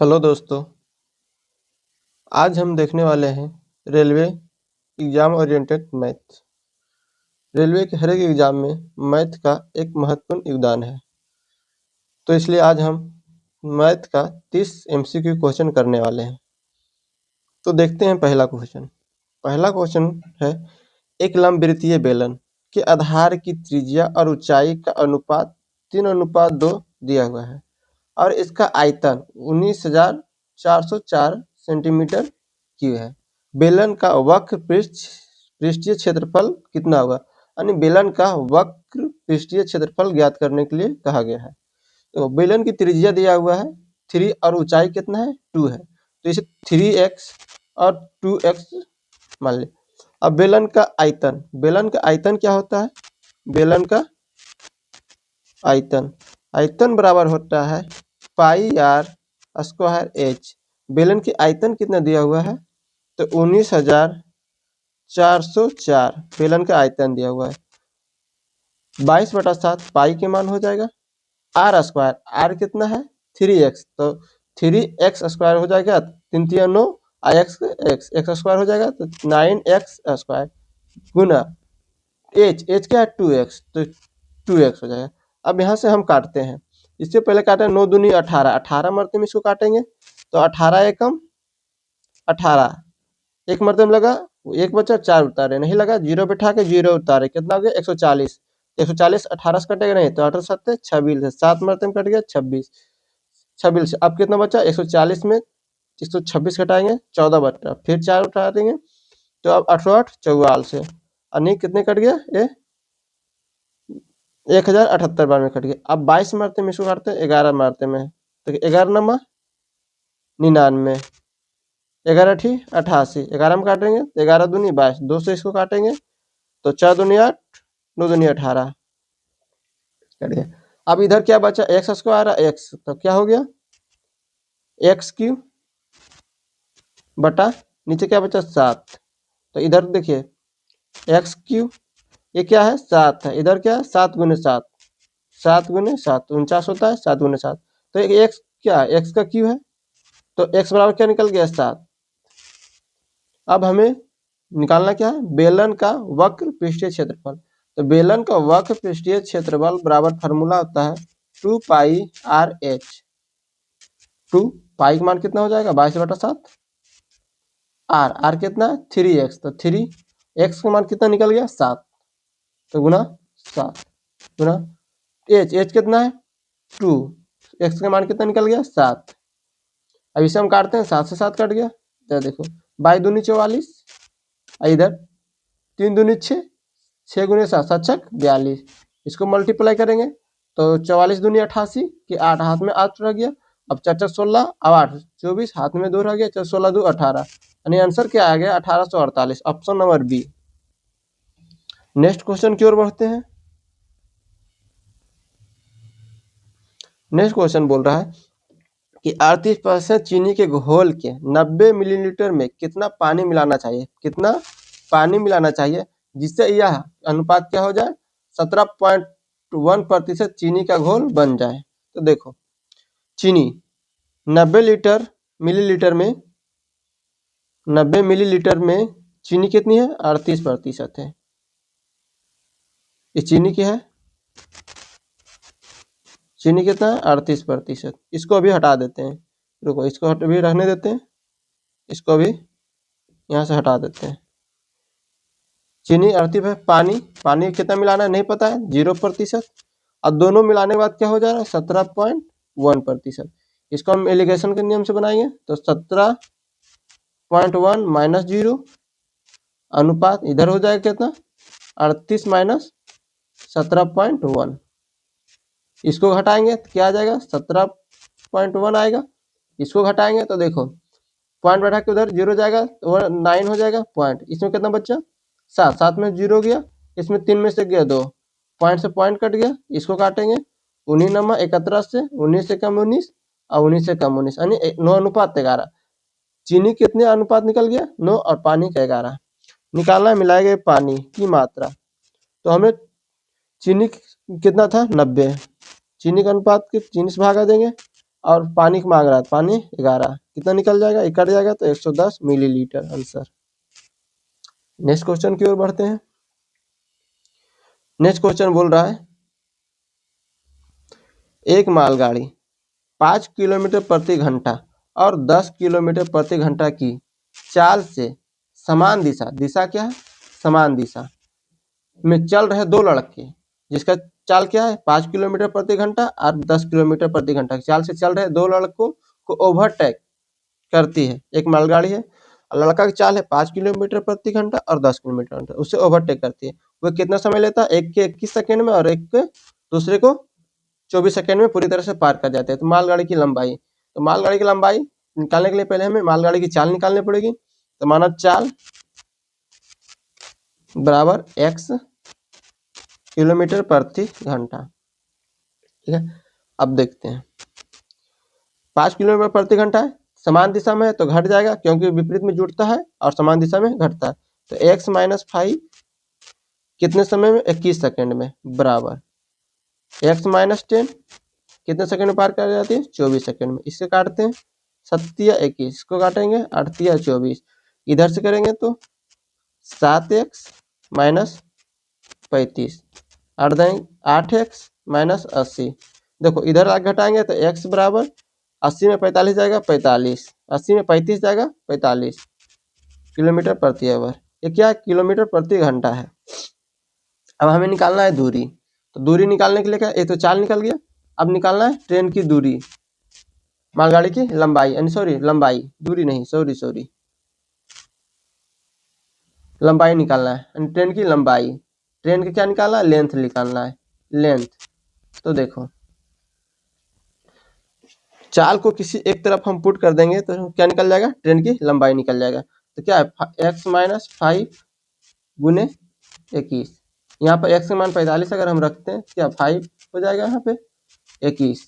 Hello दोस्तों, आज हम देखने वाले हैं railway exam oriented math. Railway के हर एक एग्जाम में मैथ का एक महत्वपूर्ण योगदान है, तो इसलिए आज हम मैथ का 30 एमसीक्यू क्वेश्चन करने वाले हैं। तो देखते हैं पहला क्वेश्चन। पहला क्वेश्चन है, एक लंबवृत्तीय बेलन के आधार की त्रिज्या और ऊंचाई का अनुपात 3:2 दिया हुआ है और इसका आयतन 19,404 सेंटीमीटर क्यूब है। बेलन का वक्र पृष्ठीय क्षेत्रफल कितना होगा? यानी बेलन का वक्र पृष्ठीय क्षेत्रफल ज्ञात करने के लिए कहा गया है। तो बेलन की त्रिज्या दिया हुआ है 3 और ऊंचाई कितना है 2 है, तो इसे 3x और 2x मान ले। अब बेलन का आयतन क्या होता है? बेलन का आयतन बराबर होता है पाई आर स्क्वायर एच। बेलन की आयतन कितना दिया हुआ है? तो 19,404 बेलन का आयतन दिया हुआ है। 22/7 पाई के मान हो जाएगा। आर स्क्वायर, आर कितना है 3x, तो 3x स्क्वायर हो जाएगा, 3 3 9 एक्स एक्स स्क्वायर हो जाएगा, तो 9x स्क्वायर गुना एच क्या है 2x, तो 2x हो जाएगा। अब यहाँ से हम काटते हैं, इससे पहले काटे 9 दूनी 18, 18 मरते में इसको काटेंगे तो 18 एकम 18, एक मरते में लगा, एक बचा 4 उतारे, नहीं लगा 0 बैठा के 0 उतारे, कितना हो गया 140। 140 18 से कटेगा नहीं, तो 18 7 26, 7 मरते में कट गया 26। 26 से अब कितना बचा 140 में 126 घटाएंगे 14 बचा, फिर 4 उठा देंगे तो अब 88 44 से अनेक कितने कट गया ये 1078 बार में कट गया। अब 22 मारते में इसको काटते हैं 11 मारते में, तो 11 नमा 99, 11 ठी 88, 11 में काटेंगे तो 11 दूनी 22, 2 से इसको काटेंगे तो 4 दूनी 8, 9 दूनी 18 कट गया। अब इधर क्या बचा एक्स स्क्वायर एक्स, तो क्या हो गया एक्स क्यू बटा नीचे क्या बचा 7, तो इधर देखिए एक्स क्यू ये क्या है 7 है, इधर क्या है 7 गुने 7, 7 गुने 7 49 होता है, 7 गुने 7, तो एक्स क्या है एक्स का क्यू है, तो एक्स बराबर क्या निकल गया 7। अब हमें निकालना क्या है बेलन का वक्र पृष्ठीय क्षेत्रफल, तो बेलन का वक्र पृष्ठीय क्षेत्रफल बराबर फार्मूला होता है 2 पाई आर एच। 2 पाई का मान कितना हो जाएगा 22/7, आर कितना है 3x, तो 3x का मान कितना निकल गया 7, तो गुना 7 गुना एच कितना है 2, x का मान कितना निकल गया 7। अब इसे हम काटते हैं 7 से 7 कट गया, तो देखो 22 दूनी 44, इधर 3 दूनी 6, 6 गुने 7 7 छक 42, इसको मल्टीप्लाई करेंगे तो 44 दूनी 88 कि 8 हाथ में 8 रह गया, अब 4 4 16, अब 8 24 हाथ में 2 रह गया, 4 16 2 18, यानी आंसर क्या आ गया 1848, option number B. Next question की ओर बढ़ते हैं। नेक्स्ट क्वेश्चन बोल रहा है कि 38% चीनी के घोल के 90 मिलीलीटर में कितना पानी मिलाना चाहिए, कितना पानी मिलाना चाहिए जिससे यह अनुपात क्या हो जाए 17.1% चीनी का घोल बन जाए। तो देखो चीनी 90 मिलीलीटर में 90 मिलीलीटर में चीनी कितनी है 38% है, ये चीनी की है, चीनी कितना है 38%, इसको अभी हटा देते हैं, रुको इसको भी रहने देते हैं, इसको भी यहाँ से हटा देते हैं। चीनी 38 है, पानी कितना मिलाना है नहीं पता है 0%, और दोनों मिलाने के बाद क्या हो जा रहा है 17.1%। इसको हम एलिगेशन के नियम से बनाएंगे तो 17.1 माइनस 0 अनुपात इधर हो जाएगा कितना 38 माइनस 17.1, इसको घटाएंगे तो क्या आ जाएगा 17.1 आएगा, इसको घटाएंगे तो देखो पॉइंट बैठा के उधर 0 जाएगा तो 9 हो जाएगा पॉइंट, इसमें कितना बच्चा 7, 7 में 0 गया, इसमें 3 में से गया 2, पॉइंट से पॉइंट कट गया, इसको काटेंगे 19 नमा 71 से 19 से कम 19 और 19 से कम 19, यानी 9:11। चीनी कितने अनुपात निकल गया 9 और पानी का 11। निकालना है मिलाए गए पानी की मात्रा, तो हमें चीनी कितना था 90, चीनी का अनुपात चीनी से भागा देंगे और पानी को मांग रहा है, पानी 11, कितना निकल जाएगा, ये कट जाएगा तो 110 मिलीलीटर आंसर। नेक्स्ट क्वेश्चन की ओर बढ़ते हैं। नेक्स्ट क्वेश्चन बोल रहा है एक मालगाड़ी 5 किलोमीटर प्रति घंटा और 10 किलोमीटर प्रति घंटा की चाल से समान दिशा, दिशा क्या है, समान दिशा में चल रहे दो लड़के, जिसका चाल क्या है 5 किलोमीटर प्रति घंटा और 10 किलोमीटर प्रति घंटा की चाल से चल रहे दो लड़कों को ओवरटेक करती है। एक मालगाड़ी है, लड़का की चाल है 5 किलोमीटर प्रति घंटा और 10 किलोमीटर घंटा, उससे ओवरटेक करती है। वह कितना समय लेता है, एक के 21 सेकेंड में और एक के दूसरे को 24 सेकेंड में पूरी तरह से पार कर जाते हैं। तो मालगाड़ी की लंबाई, तो मालगाड़ी की लंबाई निकालने के लिए पहले हमें मालगाड़ी की चाल निकालनी पड़ेगी। तो माना चाल बराबर x किलोमीटर प्रति घंटा, ठीक है। अब देखते हैं 5 किलोमीटर प्रति घंटा है, समान दिशा में है तो घट जाएगा क्योंकि विपरीत में जुड़ता है और समान दिशा में घटता है। तो x माइनस 5 कितने समय में, 21 सेकेंड में, बराबर x माइनस 10 कितने सेकंड में पार कर जाती है, 24 सेकंड में। इससे काटते हैं 7 21, इसको काटेंगे 8 24, इधर से करेंगे तो 7x माइनस 35, 8x माइनस 80। देखो इधर आगे घटाएंगे तो x बराबर 80 में 45 जाएगा 45, 80 में 35 जाएगा 45 किलोमीटर प्रति आवर। ये क्या है, किलोमीटर प्रति घंटा है। अब हमें निकालना है दूरी, तो दूरी निकालने के लिए क्या, ये तो चाल निकल गया, अब निकालना है ट्रेन की दूरी, मालगाड़ी की लंबाई, यानी सॉरी लंबाई, दूरी नहीं, सॉरी लंबाई निकालना है, यानी ट्रेन की लंबाई। ट्रेन की क्या निकालना है, लेंथ निकालना है, लेंथ। तो देखो चाल को किसी एक तरफ हम पुट कर देंगे तो क्या निकल जाएगा, ट्रेन की लंबाई निकल जाएगा। तो क्या है x माइनस 5 गुने 21, यहाँ पर x का मान 45 अगर हम रखते हैं क्या 5 हो जाएगा यहाँ पे 21,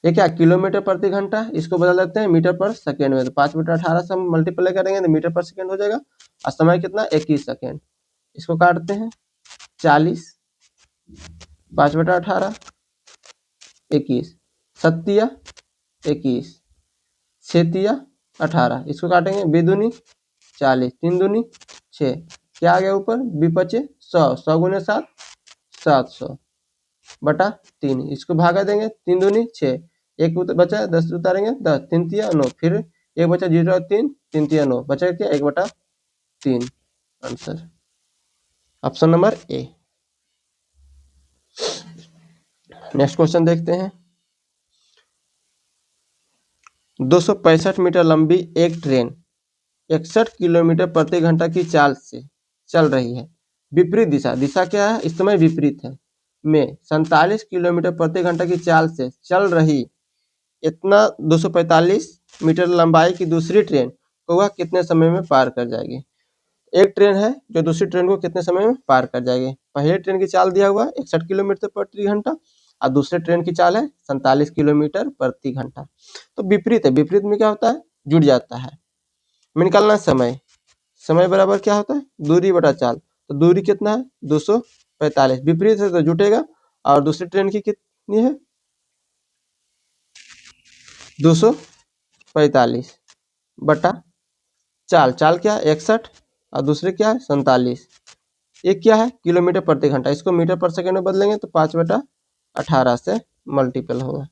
ये क्या किलोमीटर प्रति घंटा, इसको बदल देते हैं मीटर पर सेकेंड में। तो 5 मीटर 18 से हम मल्टीप्लाई करेंगे तो मीटर पर सेकेंड हो जाएगा और समय कितना 21 सेकेंड। इसको काटते हैं 40, 5 मीटर 18 21, 7 21, 6 18, इसको काटेंगे बेदूनी 40, 3 दूनी 6, क्या आ गया ऊपर विपचे 100, 100 गुने 7 700 बटा 3, इसको भागा देंगे 3 दूनी 6, एक बचा 10 उतारेंगे 10, 3 तिया 9, फिर एक बचा 0 3, 3 तिया 9, बचा क्या 1 बटा 3, answer option number A. Next question देखते हैं। 265 मीटर लंबी एक ट्रेन 61 किलोमीटर प्रति घंटा की चाल से चल रही है, विपरीत दिशा, दिशा क्या है इस समय विपरीत है, में 47 किलोमीटर प्रति घंटा की चाल से चल रही इतना 245 मीटर लंबाई की दूसरी ट्रेन को वह कितने समय में पार कर जाएगी। एक ट्रेन है जो दूसरी ट्रेन को कितने समय में पार कर जाएगी। पहले ट्रेन की चाल दिया हुआ है 61 किलोमीटर प्रति घंटा और दूसरे ट्रेन की चाल है 47 किलोमीटर प्रति घंटा। तो विपरीत है, विपरीत में क्या होता है जुड़ जाता है। में निकालना है समय, समय बराबर क्या होता है दूरी बटा चाल। तो दूरी कितना है 245, विपरीत है तो जुटेगा और दूसरी ट्रेन की कितनी है 245 बटा चाल, चाल क्या है 61 और दूसरे क्या है 47, एक क्या है किलोमीटर प्रति घंटा, इसको मीटर पर सेकेंड में बदलेंगे तो 5 बटा 18 से मल्टीपल होगा।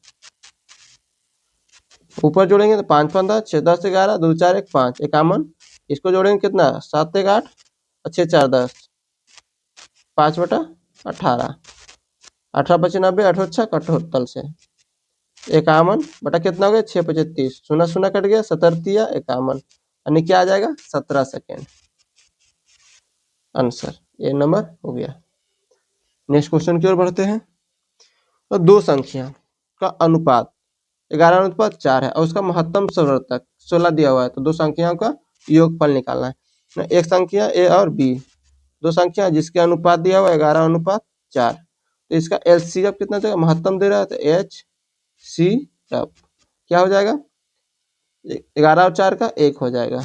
ऊपर जोड़ेंगे तो 5 15 6 10 11 2 4 1 5 51, इसको जोड़ेंगे कितना 7 1 8 और 6 4 10, 5 बटा 18, 18 25 90 8 78 से 51 बटा कितना हो गया 6 35, शून्य शून्य कट गया 77 51, यानी क्या आ जाएगा 17 सेकेंड, आंसर ए नंबर हो गया। नेक्स्ट क्वेश्चन की ओर बढ़ते हैं। तो दो संख्या का अनुपात 11:4 है और उसका महत्तम स्वर्तक 16 दिया हुआ है, तो दो संख्याओं का योगफल निकालना है। एक संख्या ए और बी, दो संख्या जिसके अनुपात दिया हुआ है 11:4, तो इसका एलसीएम कितना देगा, महत्तम दे रहा है तो एच सी एफ क्या हो जाएगा 11 और 4 का 1 हो जाएगा।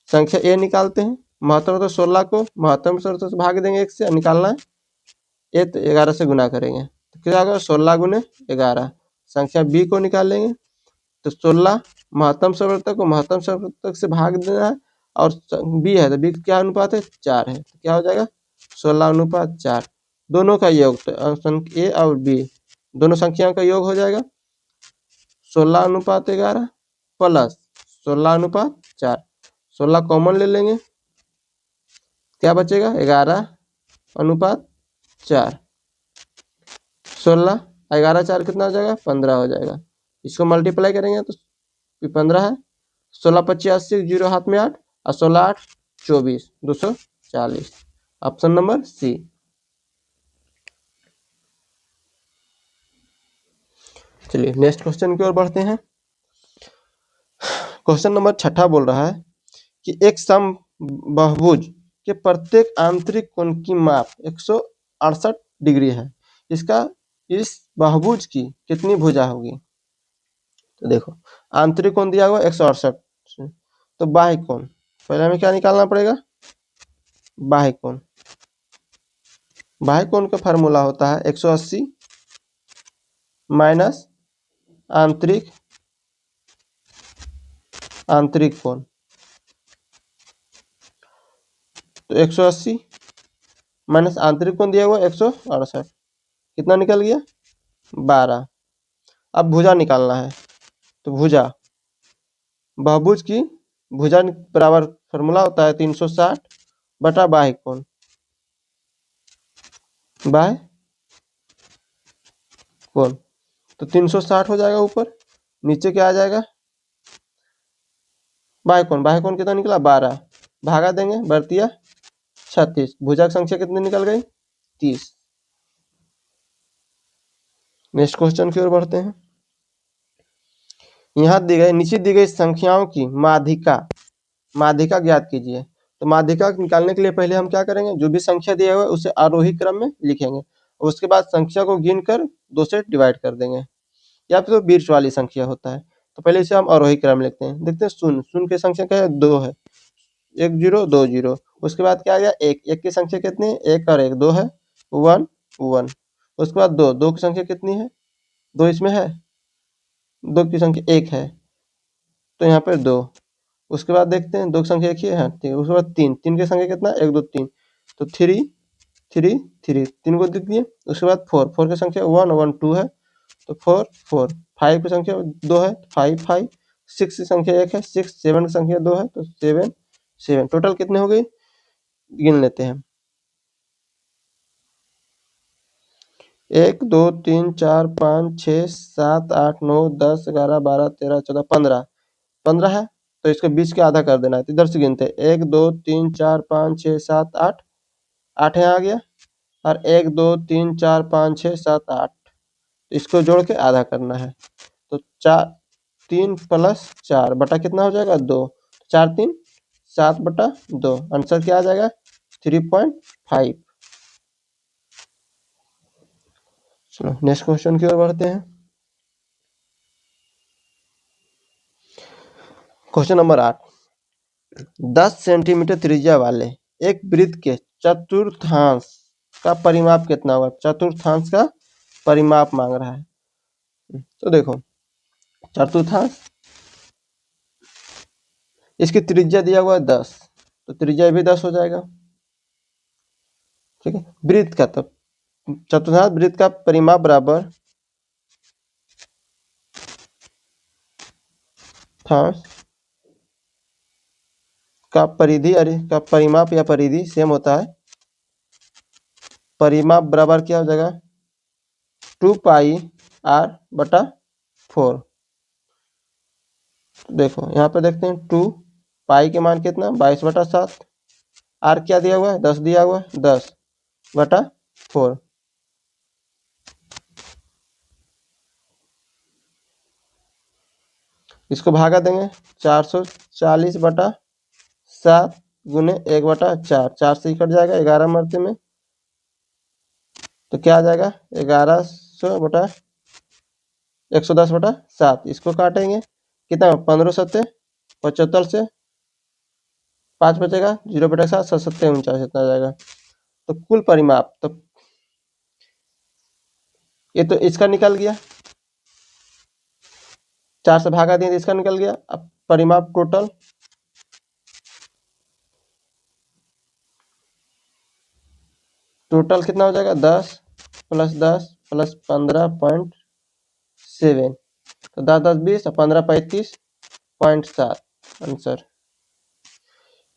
संख्या ए निकालते हैं, महत्तम तो 16 को महत्तम से भाग देंगे 1 से, निकालना है ए तो 11 से गुना करेंगे तो क्या होगा 16 गुने 11। संख्या बी को निकालेंगे तो 16 महत्तम सवर्तक को महत्तम सवर्तक से भाग देना है और बी है तो बी क्या अनुपात है 4 है तो क्या हो जाएगा 16:4। दोनों का योग तो ए और बी दोनों संख्याओं का योग हो जाएगा 16:11 प्लस 16:4। 16 कॉमन ले लेंगे क्या बचेगा 11:4। 16 11 4 कितना हो जाएगा 15 हो जाएगा। इसको मल्टीप्लाई करेंगे तो 15 है 16 25 80 जीरो हाथ में 8 और 16 8 24 240। Option number C. चलिए नेक्स्ट क्वेश्चन की ओर बढ़ते हैं। क्वेश्चन नंबर 6 बोल रहा है कि एक समबाहुभुज के प्रत्येक आंतरिक कोण की माप 168 डिग्री है। इसका इस बहुभुज की कितनी भुजा होगी? तो देखो आंतरिक कोण दिया हुआ 168 तो बाह्य कोण पहले हमें क्या निकालना पड़ेगा बाह्य कोण। बाह्य कोण का फार्मूला होता है 180 माइनस आंतरिक कोण। तो 180 माइनस आंतरिक कोण दिया हुआ 168 कितना निकल गया 12। अब भुजा निकालना है तो भुजा बहुभुज की भुजा बराबर फार्मूला होता है 360 बटा बाह्य कोण बाह्य कोण। तो 360 हो जाएगा ऊपर नीचे क्या आ जाएगा बाह्य कोण कितना निकला 12 भागा देंगे बढ़तिया 36 भुजा की संख्या कितनी निकल गई 30। नेक्स्ट क्वेश्चन की ओर बढ़ते हैं। यहाँ दी गई नीचे दी गई संख्याओं की माध्यिका ज्ञात कीजिए। तो माध्यिका निकालने के लिए पहले हम क्या करेंगे जो भी संख्या दिया हुआ है उसे आरोही क्रम में लिखेंगे और उसके बाद संख्या को गिनकर 2 से डिवाइड कर देंगे या फिर तो बीच वाली संख्या होता है। तो पहले इसे हम आरोही क्रम लिखते हैं। देखते हैं शून्य की संख्या क्या है 2 है 1 0 2 0। उसके बाद क्या आ गया 1 की संख्या कितनी है 1 और 1 2 है 1 1। उसके बाद 2 की संख्या कितनी है 2 इसमें है 2 की संख्या 1 है तो यहाँ पर 2। उसके बाद देखते हैं 2 की संख्या एक ही है हाँ ठीक है। उसके बाद 3 की संख्या कितना 1 2 3 तो 3 3 3 3 को देख दिए। उसके बाद 4 की संख्या 1 1 2 है तो 4 4। 5 की संख्या 2 है 5 5। 6 की संख्या 1 है 6 7 की संख्या 2 है तो 7 7। टोटल कितने हो गई गिन लेते हैं 1 2 3 4 5 6 7 8 9 10 11 12 13 14 15 15 है तो इसको 20 के आधा कर देना है। तो इधर से गिनते हैं 1 2 3 4 5 6 7 8 8 यहाँ आ गया और 1 2 3 4 5 6 7 8 इसको जोड़ के आधा करना है तो 3 प्लस 4 बटा कितना हो जाएगा 2 4 3 7 बटा 2 आंसर क्या आ जाएगा 3.5। चलो नेक्स्ट क्वेश्चन की ओर बढ़ते हैं। क्वेश्चन नंबर 8 10 सेंटीमीटर त्रिज्या वाले एक वृत्त के चतुर्थांश का परिमाप कितना होगा? चतुर्थांश का परिमाप मांग रहा है। तो देखो चतुर्थांश इसकी त्रिज्या दिया हुआ है 10 तो त्रिज्या भी 10 हो जाएगा ठीक है। वृत्त का तो चतुर्थांश वृत्त का परिमाप बराबर थांस का परिधि अरे का परिमाप या परिधि सेम होता है। परिमाप बराबर क्या हो जाएगा 2 पाई r बटा 4। देखो यहाँ पे देखते हैं 2 पाई के मान कितना 22 बटा 7 r क्या दिया हुआ है 10 दिया हुआ है 10 बटा 4। इसको भागा देंगे 440 बटा 7 गुने 1 बटा 4 4 से ही कट जाएगा 11 मरते में तो क्या आ जाएगा 1100 बटा 110 बटा 7। इसको काटेंगे कितना 15 सत्ते 75 से 5 बचेगा 0 बटा 7 7 सत्ते 49 इतना आ जाएगा। तो कुल परिमाप तो ये तो इसका निकल गया, 4 से भागा दिए तो इसका निकल गया। अब परिमाप टोटल कितना हो जाएगा, 10 + 10 + 15.7, तो 10 10 20 और 15 35.7 आंसर।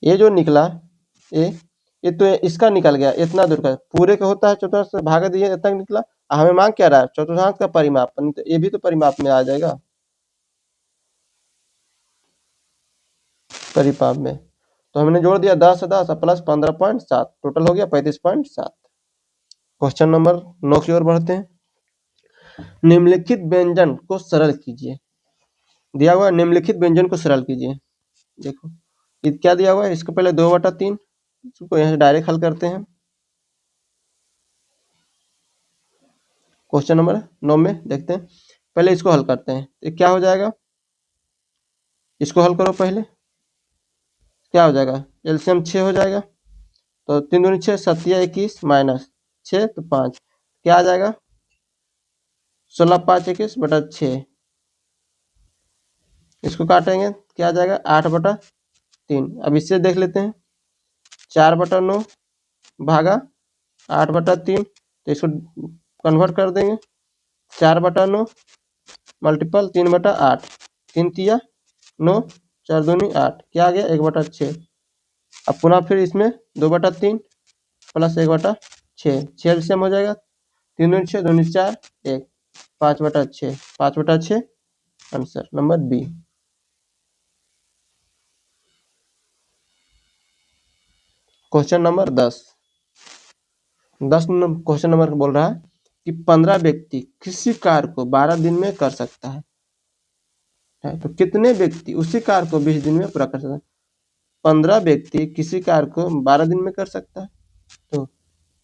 ये जो निकला ये तो इसका निकल गया, इतना दूर का पूरे का होता है, चतुर्थांश से भागा दिए इतना निकला। हमें मांग क्या रहा है, चतुर्थांश का परिमाप, तो ये भी तो परिमाप में आ जाएगा, परिमाप में। तो हमने जोड़ दिया 10 10 प्लस 15.7, टोटल हो गया 35.7। क्वेश्चन नंबर 9 की ओर बढ़ते हैं। निम्नलिखित व्यंजन को सरल कीजिए। दिया हुआ निम्नलिखित व्यंजन को सरल कीजिए। देखो ये क्या दिया हुआ है, इसको पहले 2/3, इसको यहाँ से डायरेक्ट हल करते हैं। क्वेश्चन नंबर 9 में देखते हैं, पहले इसको हल करते हैं। तो क्या हो जाएगा, इसको हल करो पहले, क्या हो जाएगा, एलसीएम 6 हो जाएगा, तो 3 दूनी 6, 7 21 माइनस 6 तो 5, क्या आ जाएगा 16 5 21/6। इसको काटेंगे क्या आ जाएगा 8/3। अब इससे देख लेते हैं, 4/9 भागा 8/3, तो इसको कन्वर्ट कर देंगे, 4/9 मल्टीपल 3/8, 3 तिया 9, 4 दूनी 8, क्या आ गया 1/6। अब पुनः फिर इसमें 2/3 प्लस 1/6, 6 एलसीएम हो जाएगा, 3 दूनी 6, 2 दूनी 4 1, 5/6, 5/6 answer number B. Question number 10 question number बोल रहा है कि 15 व्यक्ति किसी कार्य को 12 दिन में कर सकता है, तो कितने व्यक्ति उसी कार्य को 20 दिन में पूरा कर सकता है। 15 व्यक्ति किसी कार्य को 12 दिन में कर सकता है, तो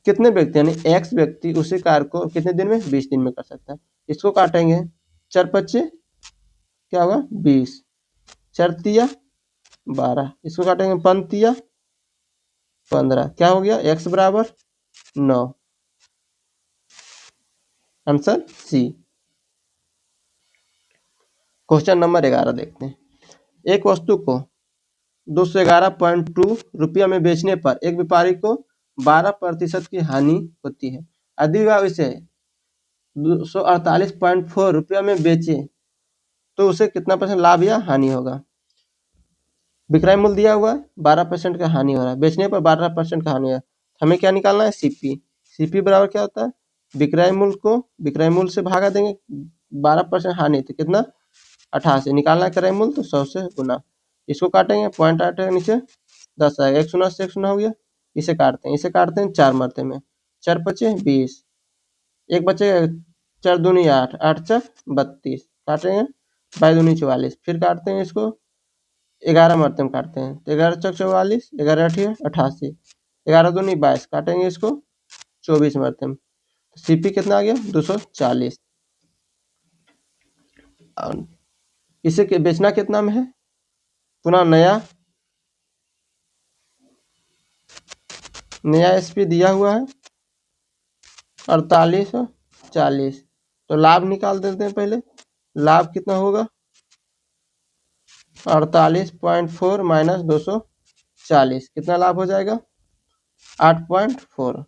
कितने व्यक्ति यानी x व्यक्ति उसी कार्य को कितने दिन में, 20 दिन में कर सकता है। इसको काटेंगे, 4 5 क्या होगा 20, 4 तिया 12, इसको काटेंगे 5 तिया 15, क्या हो गया x बराबर 9, आंसर सी। क्वेश्चन नंबर 11 देखते हैं। एक वस्तु को 211.2 रुपया में बेचने पर एक व्यापारी को 12% की हानि होती है। यदि वह इसे 248.4 रुपया में बेचे तो उसे कितना % लाभ या हानि होगा। विक्रय मूल्य दिया हुआ है, 12% का हानि हो रहा है, बेचने पर 12% का हानि है। हमें क्या निकालना है, सीपी। सीपी बराबर क्या होता है, विक्रय मूल्य को विक्रय मूल्य से भागा देंगे, 12% हानि तो कितना 88, निकालना है क्रय मूल्य तो 100 से गुना। इसको काटेंगे, पॉइंट आटे नीचे 10 आएगा, 1 शून्य से 1 शून्य हो गया। इसे काटते हैं 4 मरते में, 4 पचे 20, एक बचे 4 दूनी 8, 8 4 32, काटेंगे 22 दूनी 44, फिर काटते हैं इसको 11 मरते में काटते हैं, तो 11 चौक 44, 11 अठी 88, 11 दूनी 22, काटेंगे इसको 24 मरते में, सीपी कितना आ गया 240। इसे बेचना कितना में है, पुनः नया एसपी दिया हुआ है 4840, तो लाभ निकाल देते हैं पहले। लाभ कितना होगा 48.4 माइनस 240, कितना लाभ हो जाएगा 8.4,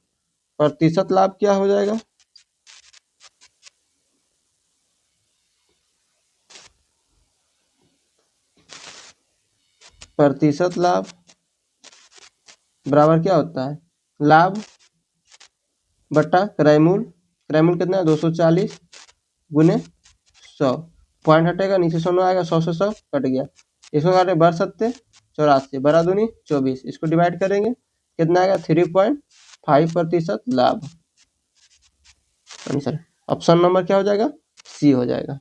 प्रतिशत लाभ क्या हो जाएगा, प्रतिशत लाभ बराबर क्या होता है, लाभ बट्टा क्रय मूल्य कितना है 240 गुने 100, पॉइंट हटेगा नीचे 100 आएगा, 100 से 100 कट गया, इसको काटे 12 84, 12 दूनी 24, इसको डिवाइड करेंगे कितना आएगा 3.5% लाभ। आंसर ऑप्शन नंबर क्या हो जाएगा, सी हो जाएगा।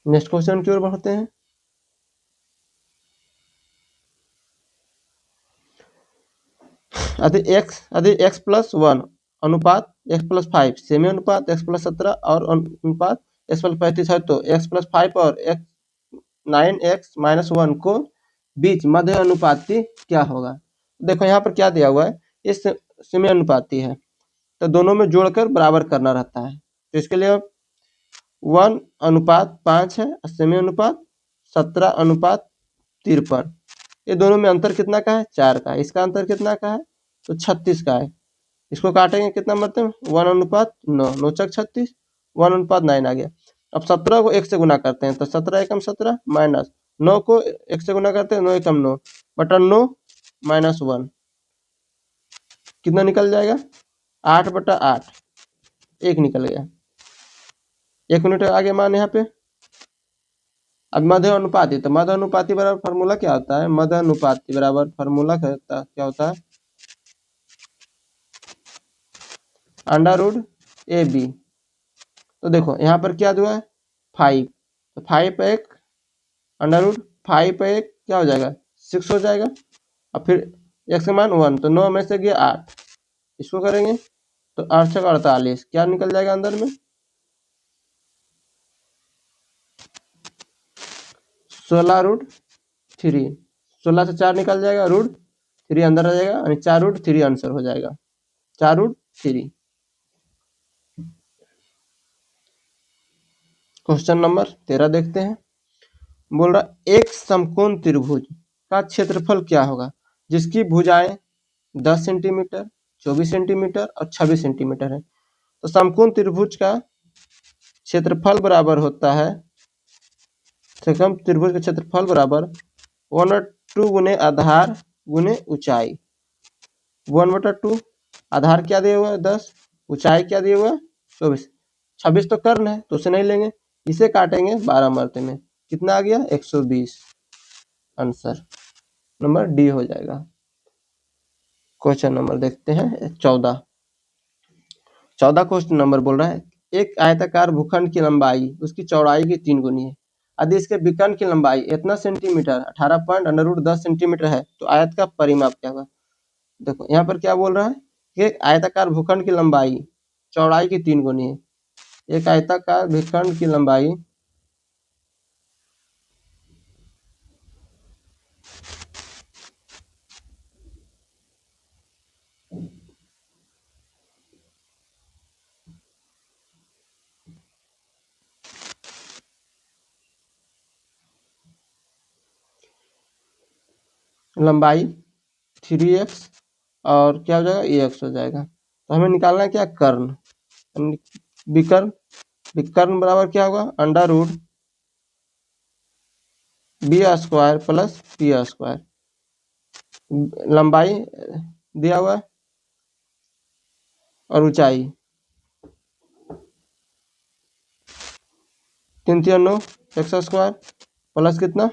नेक्स्ट क्वेश्चन की ओर बढ़ते हैं। यदि x + 1 अनुपात x + 5 सेमी अनुपात x + 17 और अनुपात x + 35 है, तो x + 5 और 9x - 1 को बीच मध्य अनुपाती क्या होगा। देखो यहाँ पर क्या दिया हुआ है, इस सेमी अनुपाती है, तो दोनों में जोड़कर बराबर करना रहता है, तो इसके लिए 1:5 है, सेमी अनुपात 17:53। ये दोनों में अंतर कितना का है? 4 का है। इसका अंतर कितना का है? तो 36 का है। इसको काटेंगे कितना मतलब 1:9, 9 × 36, 1:9 आ गया। अब 17 को 1 से गुना करते हैं तो 17 एकम 17 माइनस 9 को 1 से गुना करते हैं 9 एकम 9 बटा 9 माइनस 1 कितना निकल जाएगा? 8/8 1 निकल गया। 1 मिनट आगे मान यहाँ पे। अब मध्य अनुपाती, तो मध्य अनुपाती बराबर फार्मूला क्या होता है? मध्य अनुपाती बराबर फार्मूला क्या होता है? √AB। तो देखो यहाँ पर क्या हुआ है 5, तो 5 एक √5 पे एक क्या हो जाएगा 6 हो जाएगा। अब फिर x का मान 1, तो 9 में से गया 8, इसको करेंगे तो 8 × 48 क्या निकल जाएगा अंदर में 16√3। 16 से 4 निकल जाएगा, √3 अंदर आ जाएगा यानी 4√3 आंसर हो जाएगा 4√3। क्वेश्चन नंबर 13 देखते हैं। बोल रहा एक समकोण त्रिभुज का क्षेत्रफल क्या होगा जिसकी भुजाएं 10 सेंटीमीटर, 24 सेंटीमीटर और 26 सेंटीमीटर है। तो समकोण त्रिभुज का क्षेत्रफल बराबर होता है, समकोण त्रिभुज का क्षेत्रफल बराबर 1/2 गुने आधार गुने ऊंचाई। 1/2 आधार क्या दिया हुआ है 10, ऊंचाई क्या दिया हुआ है 24, 26 तो कर्ण है तो उसे नहीं लेंगे, इसे काटेंगे 12 मरते में कितना आ गया 120। आंसर नंबर डी हो जाएगा। क्वेश्चन नंबर देखते हैं 14। क्वेश्चन नंबर बोल रहा है एक आयताकार भूखंड की लंबाई उसकी चौड़ाई की 3 गुनी है। यदि इसके विकर्ण की लंबाई इतना सेंटीमीटर 18.√10 सेंटीमीटर है तो आयत का परिमाप क्या होगा। देखो यहाँ पर क्या बोल रहा है कि एक आयताकार भूखंड की लंबाई चौड़ाई की 3 गुनी है। एक आयताकार भूखंड की लंबाई लंबाई 3x और क्या हो जाएगा ax हो जाएगा। तो हमें निकालना है क्या कर्ण, विकर्ण। विकर्ण बराबर क्या होगा √b² प्लस p²। लंबाई दिया हुआ है और ऊंचाई 3×3 = 9 x² प्लस कितना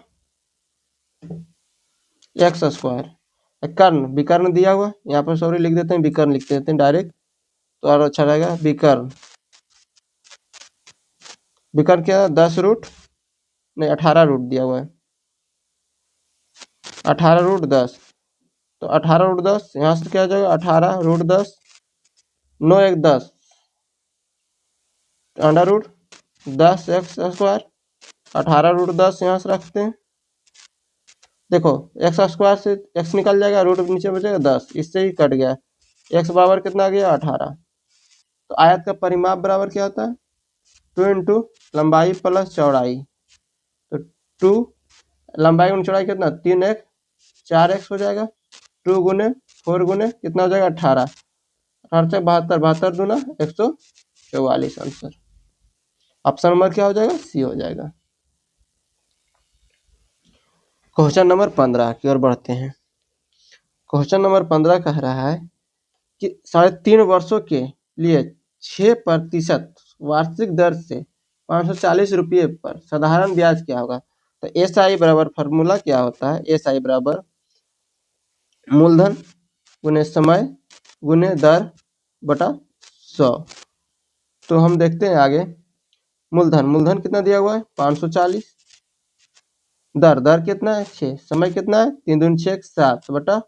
x²। कर्ण विकर्ण दिया हुआ यहाँ पर सॉरी लिख देते हैं विकर्ण लिख देते हैं डायरेक्ट तो और अच्छा रहेगा। विकर्ण विकर्ण क्या 18 रूट दिया हुआ है 18√10, तो 18√10 यहाँ से क्या हो जाएगा 18√10 9 1 10 √10x²। 18√10 यहाँ से रखते हैं, देखो x² से x निकल जाएगा, रूट नीचे बचेगा 10, इससे ही कट गया। x बराबर कितना आ गया 18। तो आयत का परिमाप बराबर क्या होता है 2 × लंबाई प्लस चौड़ाई। तो 2 लंबाई और चौड़ाई कितना 3x 4x हो जाएगा, 2 गुने 4 गुने कितना हो जाएगा 18, 18 से 72, 72 दूना 144। आंसर ऑप्शन नंबर क्या हो जाएगा सी हो जाएगा। क्वेश्चन नंबर 15 की ओर बढ़ते हैं। क्वेश्चन नंबर 15 कह रहा है कि 3.5 वर्षों के लिए 6% वार्षिक दर से 540 रुपये पर साधारण ब्याज क्या होगा। तो SI बराबर फार्मूला क्या होता है, SI बराबर मूलधन गुने समय गुने दर बटा 100। तो हम देखते हैं आगे मूलधन कितना दिया हुआ है 540, दर कितना है 6, समय कितना है 3 दूनी 6 7 बटा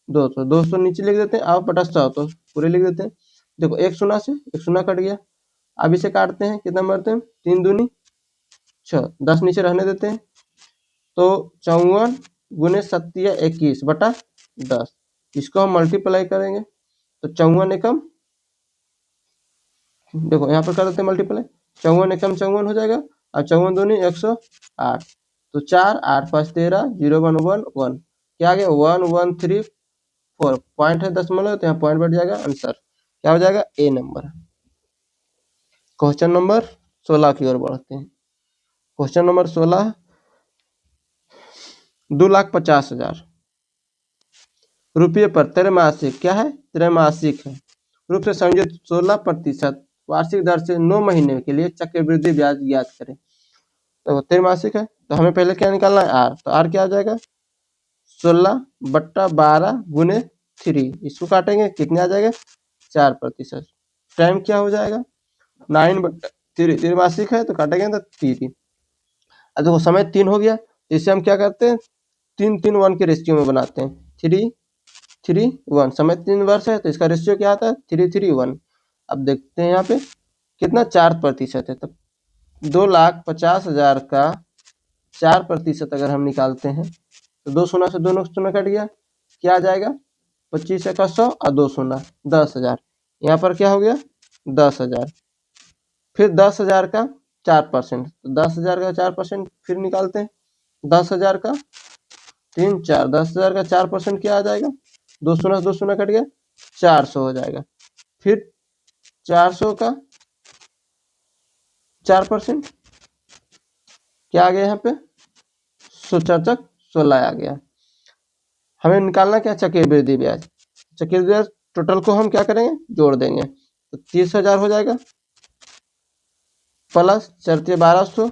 200, 200 नीचे लिख देते हैं आप बटा 100 तो पूरे लिख देते हैं। देखो एक शून्य से एक शून्य कट गया, अब इसे काटते हैं कितना मरते हैं 3 दूनी 6, 10 नीचे रहने देते हैं तो 54 गुने 7 21 बटा 10, इसको हम मल्टीप्लाई करेंगे तो 54 एकम देखो यहाँ पर कर देते हैं मल्टीप्लाई, 54 एकम 54 हो जाएगा और 54 दूनी 108, तो 4 8 5 13 0 1 1 1, क्या आ गया 1 1 3 4, पॉइंट है दशमलव तो यहाँ पॉइंट बैठ जाएगा, आंसर क्या हो जाएगा ए नंबर। क्वेश्चन नंबर 16 की ओर बढ़ते हैं। क्वेश्चन नंबर 16, 2,50,000 रुपये पर त्रैमासिक क्या है, त्रैमासिक है रूप से संयोजित 16% वार्षिक दर से 9 महीने के लिए चक्रवृद्धि ब्याज ज्ञात करें। तो त्रैमासिक है तो हमें पहले क्या निकालना है आर, तो आर क्या आ जाएगा 16/12 गुने 3, इसको काटेंगे कितने आ जाएगा 4%। टाइम क्या हो जाएगा 9/3, त्रैमासिक है तो काटेंगे तो 3। अब देखो समय 3 हो गया, इसे हम क्या करते हैं 3 3 1 के रेशियो में बनाते हैं, 3 3 1, समय 3 वर्ष है तो इसका रेशियो क्या आता है 3 3 1। अब देखते हैं यहाँ पे कितना 4% है, तो 2,50,000 का 4% अगर हम निकालते हैं तो 2 शून्य से 2 शून्य कट गया, क्या आ जाएगा 25 का 100 और 2 शून्य 10,000, यहाँ पर क्या हो गया 10,000। फिर 10,000 का 4%, तो 10,000 का 4% फिर निकालते हैं, 10,000 का 3 4, 10,000 का 4% क्या आ जाएगा 2 शून्य से 2 शून्य कट गया 400 हो जाएगा। फिर 400 का 4% क्या आ गया यहाँ पे 16 आ गया। हमें निकालना क्या चक्रवृद्धि ब्याज, चक्रवृद्धि ब्याज टोटल को हम क्या करेंगे जोड़ देंगे, तो 30,000 हो जाएगा प्लस 1200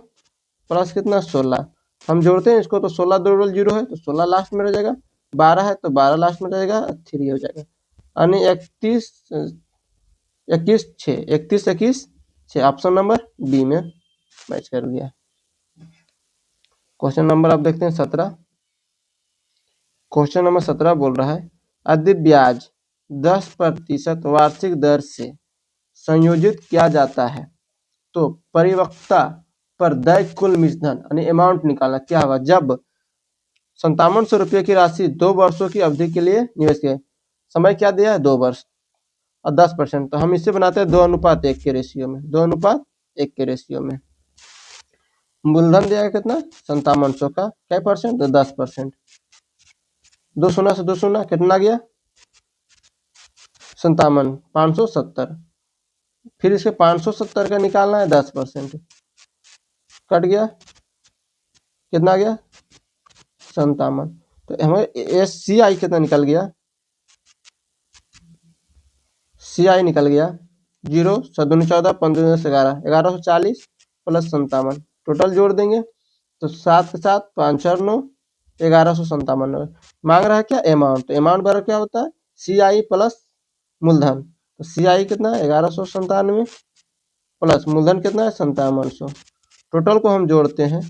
प्लस कितना 16, हम जोड़ते हैं इसको तो 16 2 0 है तो 16 लास्ट में रह जाएगा, 12 है तो 12 लास्ट में रहेगा, 3 हो जाएगा, यानी 31 21 6 31 21 6, ऑप्शन नंबर बी में मैच कर गया। क्वेश्चन नंबर आप देखते हैं 17। क्वेश्चन नंबर 17 बोल रहा है यदि ब्याज 10% वार्षिक दर से संयोजित किया जाता है तो परिपक्वता पर देय कुल मूलधन यानी अमाउंट निकालना क्या होगा जब 5700 रुपये की राशि 2 वर्षों की अवधि के लिए निवेश किया, समय क्या दिया है 2 वर्ष और 10%, तो हम इसे बनाते हैं 2:1 के रेशियो में, 2:1 के रेशियो में। मूलधन दिया है कितना 5700 का क्या परसेंट तो 10%, 2 शून्य से 2 शून्य कितना गया 57 570, फिर इसे 570 का निकालना है 10%, कट गया कितना गया 57, तो हमें SCI कितना निकल गया, CI निकल गया 0 7 14 15 11 1140 प्लस 57, टोटल जोड़ देंगे तो 7 के साथ 5 4 9 1157। मांग रहा है क्या अमाउंट, तो अमाउंट बराबर क्या होता है CI प्लस मूलधन, तो CI कितना है 1197 प्लस मूलधन कितना है 5700, टोटल को हम जोड़ते हैं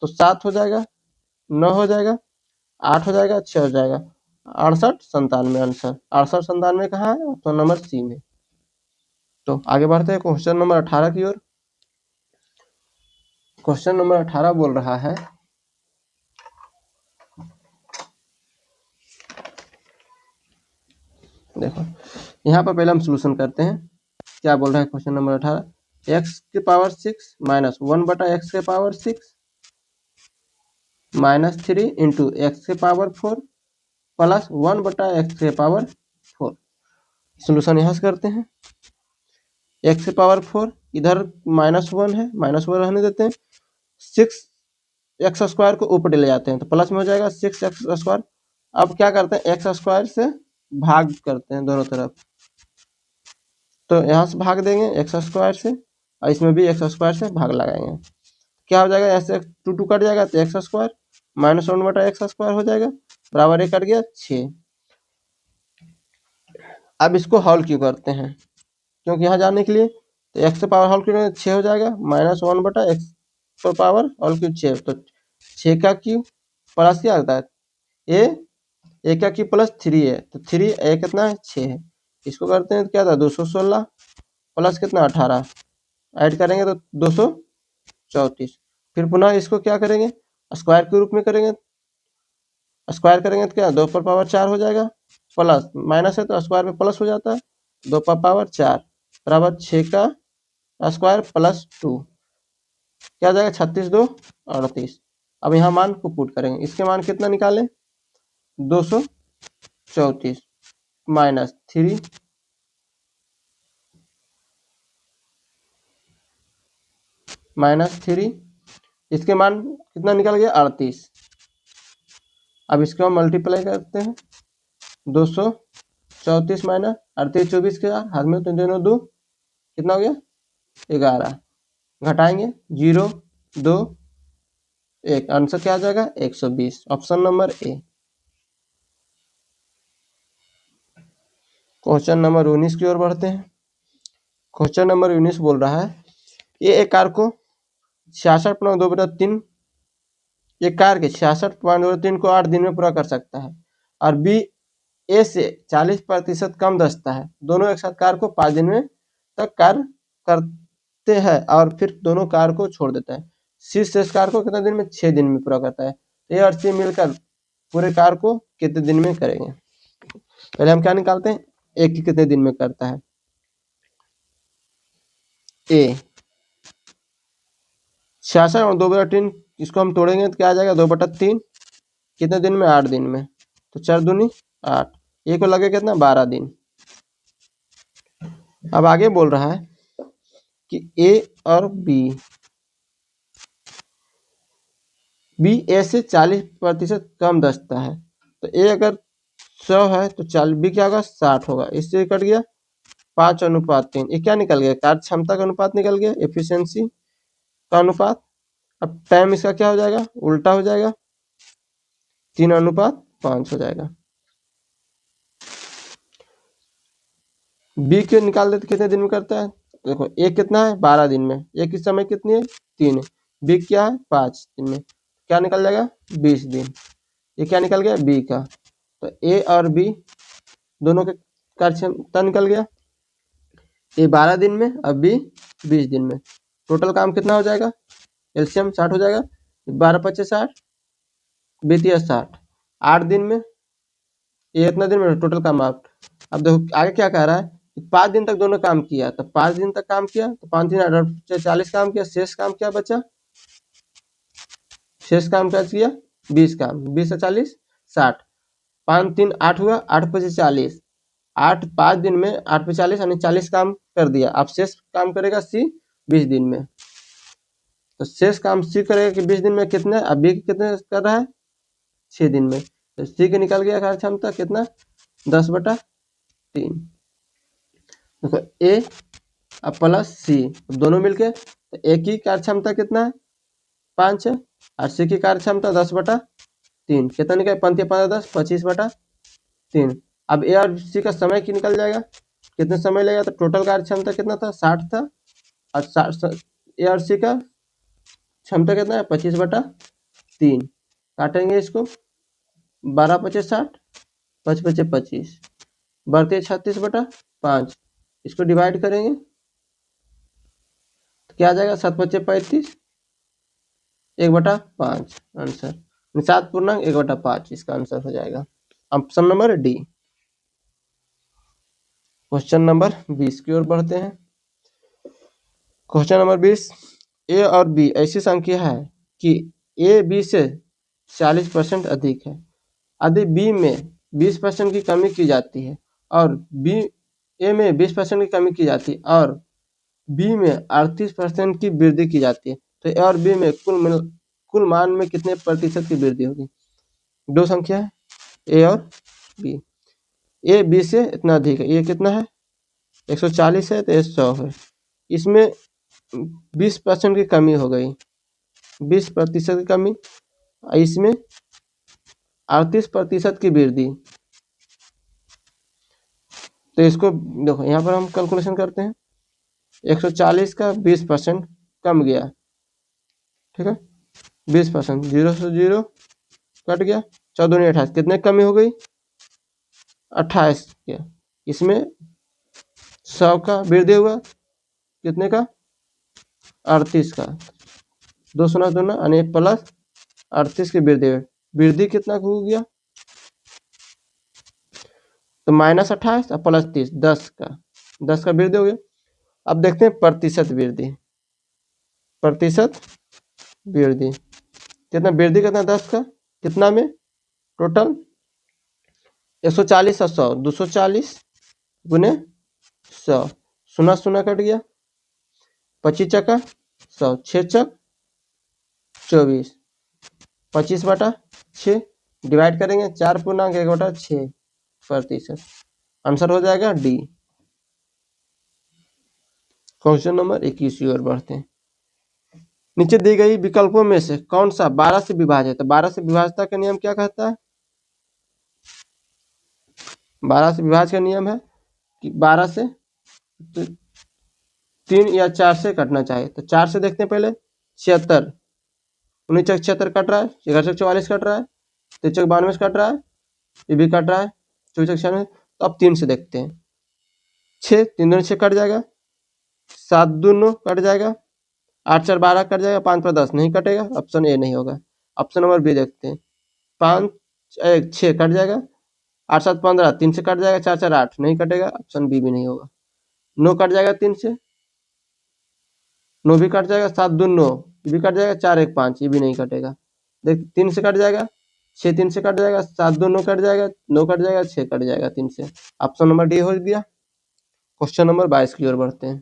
तो 7 हो जाएगा 9 हो जाएगा 8 हो जाएगा 6 हो जाएगा 68 97 आंसर 68 97 कहाँ है ऑप्शन नंबर सी में। तो आगे बढ़ते हैं क्वेश्चन नंबर 18 की ओर। क्वेश्चन नंबर 18 बोल रहा है देखो यहाँ पर पहले हम सोल्यूशन करते हैं, क्या बोल रहा है क्वेश्चन नंबर 18, x के पावर 6 माइनस 1/x के पावर 6 माइनस 3 इंटू एक्स के पावर 4 प्लस 1/x के पावर 4। सोल्यूशन यहाँ से करते हैं, x के पावर 4 इधर -1 है -1 रहने देते हैं, 6x² को ऊपर ले जाते हैं तो प्लस में हो जाएगा 6x²। अब क्या करते हैं x² से भाग करते हैं दोनों तरफ, तो यहाँ से भाग देंगे x² से और इसमें भी x² से भाग लगाएंगे, क्या हो जाएगा ऐसे 2 2 कट जाएगा तो x² माइनस 1/x² हो जाएगा बराबर ये कट गया 6। अब इसको हॉल क्यों करते हैं क्योंकि यहाँ जाने के लिए तो x से पावर हॉल क्यों 6 हो जाएगा -1/x पर पावर हॉल क्यूब 6, तो 6 का क्यूब प्लस क्या आता है ए का क्यूब प्लस 3 है तो 3 ए कितना है 6 है, इसको करते हैं तो क्या था 216 प्लस कितना 18 ऐड करेंगे तो 234, फिर पुनः इसको क्या करेंगे स्क्वायर के रूप में करेंगे, स्क्वायर करेंगे तो क्या 2 पर पावर 4 हो जाएगा प्लस माइनस है तो स्क्वायर में प्लस हो जाता है 2 पर पावर 4 बराबर 6 का स्क्वायर प्लस 2 क्या आ जाएगा 36 2 38। अब यहाँ मान को पुट करेंगे, इसके मान कितना निकालें 234 -3 -3 इसके मान कितना निकल गया 38। अब इसको हम मल्टीप्लाई करते हैं 234 माइनस 38 24 के हाथ में तो दोनों 2 कितना हो गया 11 घटाएंगे 0 2 1 आंसर क्या आ जाएगा 120 option number A. Question number 19 की ओर बढ़ते हैं। क्वेश्चन नंबर 19 बोल रहा है ये एक कार को 66.2/3 एक कार के 66.3 को 8 दिन में पूरा कर सकता है और बी ए से 40% कम दस्ता है। दोनों एक साथ कार को 5 दिन में तक कार्य करते हैं और फिर दोनों कार को छोड़ देता है। सी शेष कार को कितने दिन में 6 दिन में पूरा करता है। ए और सी मिलकर पूरे कार को कितने दिन में करेंगे। पहले हम क्या निकालते हैं ए की कितने दिन में करता है। ए 66 और 2/3 इसको हम तोड़ेंगे तो क्या आ जाएगा 2/3 कितने दिन में 8 दिन में तो 4 दूनी 8 ए को लगे कितना 12 दिन। अब आगे बोल रहा है कि ए और बी ए से 40% कम दस्ता है तो ए अगर 100 है तो 40 बी क्या होगा 60 होगा। इससे कट गया 5:3 ये क्या निकल गया कार्य क्षमता का अनुपात निकल गया एफिशिएंसी का अनुपात। अब टाइम इसका क्या हो जाएगा उल्टा हो जाएगा 3:5 हो जाएगा। बी के निकाल देते कितने दिन में करता है देखो ए कितना है 12 दिन में ए की समय कितनी है 3 बी क्या है 5 दिन में क्या निकल जाएगा 20 दिन। ये क्या निकल गया बी का तो ए और बी दोनों के कार्य क्षमता निकल गया ए 12 दिन में और बी 20 दिन में टोटल काम कितना हो जाएगा एलसीएम 60 हो जाएगा 12×5 60 बीतिया 60 8 दिन में ये इतना दिन में टोटल काम आप। अब देखो आगे क्या कह रहा है 5 दिन तक दोनों काम किया तो 5 दिन तक काम किया तो 5 दिन 40 काम किया शेष काम क्या बचा शेष काम क्या किया 20 काम 20 से 40 60 5 3 8 हुआ 8×5 40 8 5 दिन में 8×40 यानी 40 काम कर दिया। अब शेष काम करेगा सी 20 दिन में तो शेष काम सी करेगा कि 20 दिन में कितने अब बी कितने कर रहा है 6 दिन में तो सी के निकल गया कार्य क्षमता कितना 10/3 देखो ए अब प्लस सी दोनों मिलके तो ए की कार्य क्षमता कितना है 5 है और सी की कार्य क्षमता 10/3 कितना निकल 5 5 10 25/3। अब ए और सी का समय की निकल जाएगा कितने समय लगेगा तो टोटल कार्य क्षमता कितना था 60 था और 60 ए और सी का क्षमता कितना है 25/3 काटेंगे इसको 12×5 60 5×5 25 बढ़ती है 36/5 इसको डिवाइड करेंगे तो क्या आ जाएगा 7×5 35 1/5 आंसर 7 पूर्णांक 1/5 इसका आंसर हो जाएगा option number D. Question number 20 की ओर बढ़ते हैं। क्वेश्चन नंबर 20 ए और बी ऐसी संख्या है कि ए बी से 40% अधिक है यदि बी में 20% की कमी की जाती है और बी ए में 20% की कमी की जाती है और बी में 38% की वृद्धि की जाती है तो ए और बी में कुल मान में कितने प्रतिशत की वृद्धि होगी। दो संख्या है ए और बी ए बी से इतना अधिक है ये कितना है 140 है तो ये 100 है इसमें 20% की कमी हो गई 20% की कमी इसमें 38% की वृद्धि तो इसको देखो यहाँ पर हम कैलकुलेशन करते हैं 140 का 20% कम गया ठीक है 20% 0 से 0 कट गया 14 28 कितने कमी हो गई 28 के इसमें 100 का वृद्धि हुआ कितने का 38 का 2 सुना दोना यानी प्लस 38 की वृद्धि कितना हो गया तो -28 और +30 10 का वृद्धि हो गया अब देखते हैं प्रतिशत वृद्धि। प्रतिशत वृद्धि कितना, वृद्धि कितना 10 का, कितना में टोटल 140 और 100, 240 गुने 100, शून्य शून्य कट गया, 25 चक्का 100, 6 चक 24, 25/6 डिवाइड करेंगे 4.1/6%। आंसर हो जाएगा डी। क्वेश्चन नंबर 21 की ओर बढ़ते हैं। नीचे दी गई विकल्पों में से कौन सा 12 से विभाजित है? 12 से विभाजता का नियम क्या कहता है? 12 से विभाज्य का नियम है कि 12 से 3 या 4 से कटना चाहिए। तो 4 से देखते हैं पहले, 76, 19 चक 76 कट रहा है, 11 चक 44 कट रहा है, 23 चक 92 कट रहा है, ये भी कट रहा है, 24 चक 96। तो अब 3 से देखते हैं, 6 3 दूनी 6 कट जाएगा, 7 2 9 कट जाएगा, 8 4 12 कट जाएगा, 5 पर 10 नहीं कटेगा, ऑप्शन ए नहीं होगा। ऑप्शन नंबर बी देखते हैं, 5 1 6 कट जाएगा, 8 7 15 3 से कट जाएगा, 4 4 8 नहीं कटेगा, ऑप्शन बी भी नहीं होगा। 9 कट जाएगा 3 से, 9 भी कट जाएगा, 7 2 9 ये भी कट जाएगा, 4 1 5 ये भी नहीं कटेगा। देख 3 से कट जाएगा, 6 3 से कट जाएगा, 7 2 9 कट जाएगा, 9 कट जाएगा, 6 कट जाएगा 3 से। ऑप्शन नंबर डी हो गया। क्वेश्चन नंबर 22 की ओर बढ़ते हैं।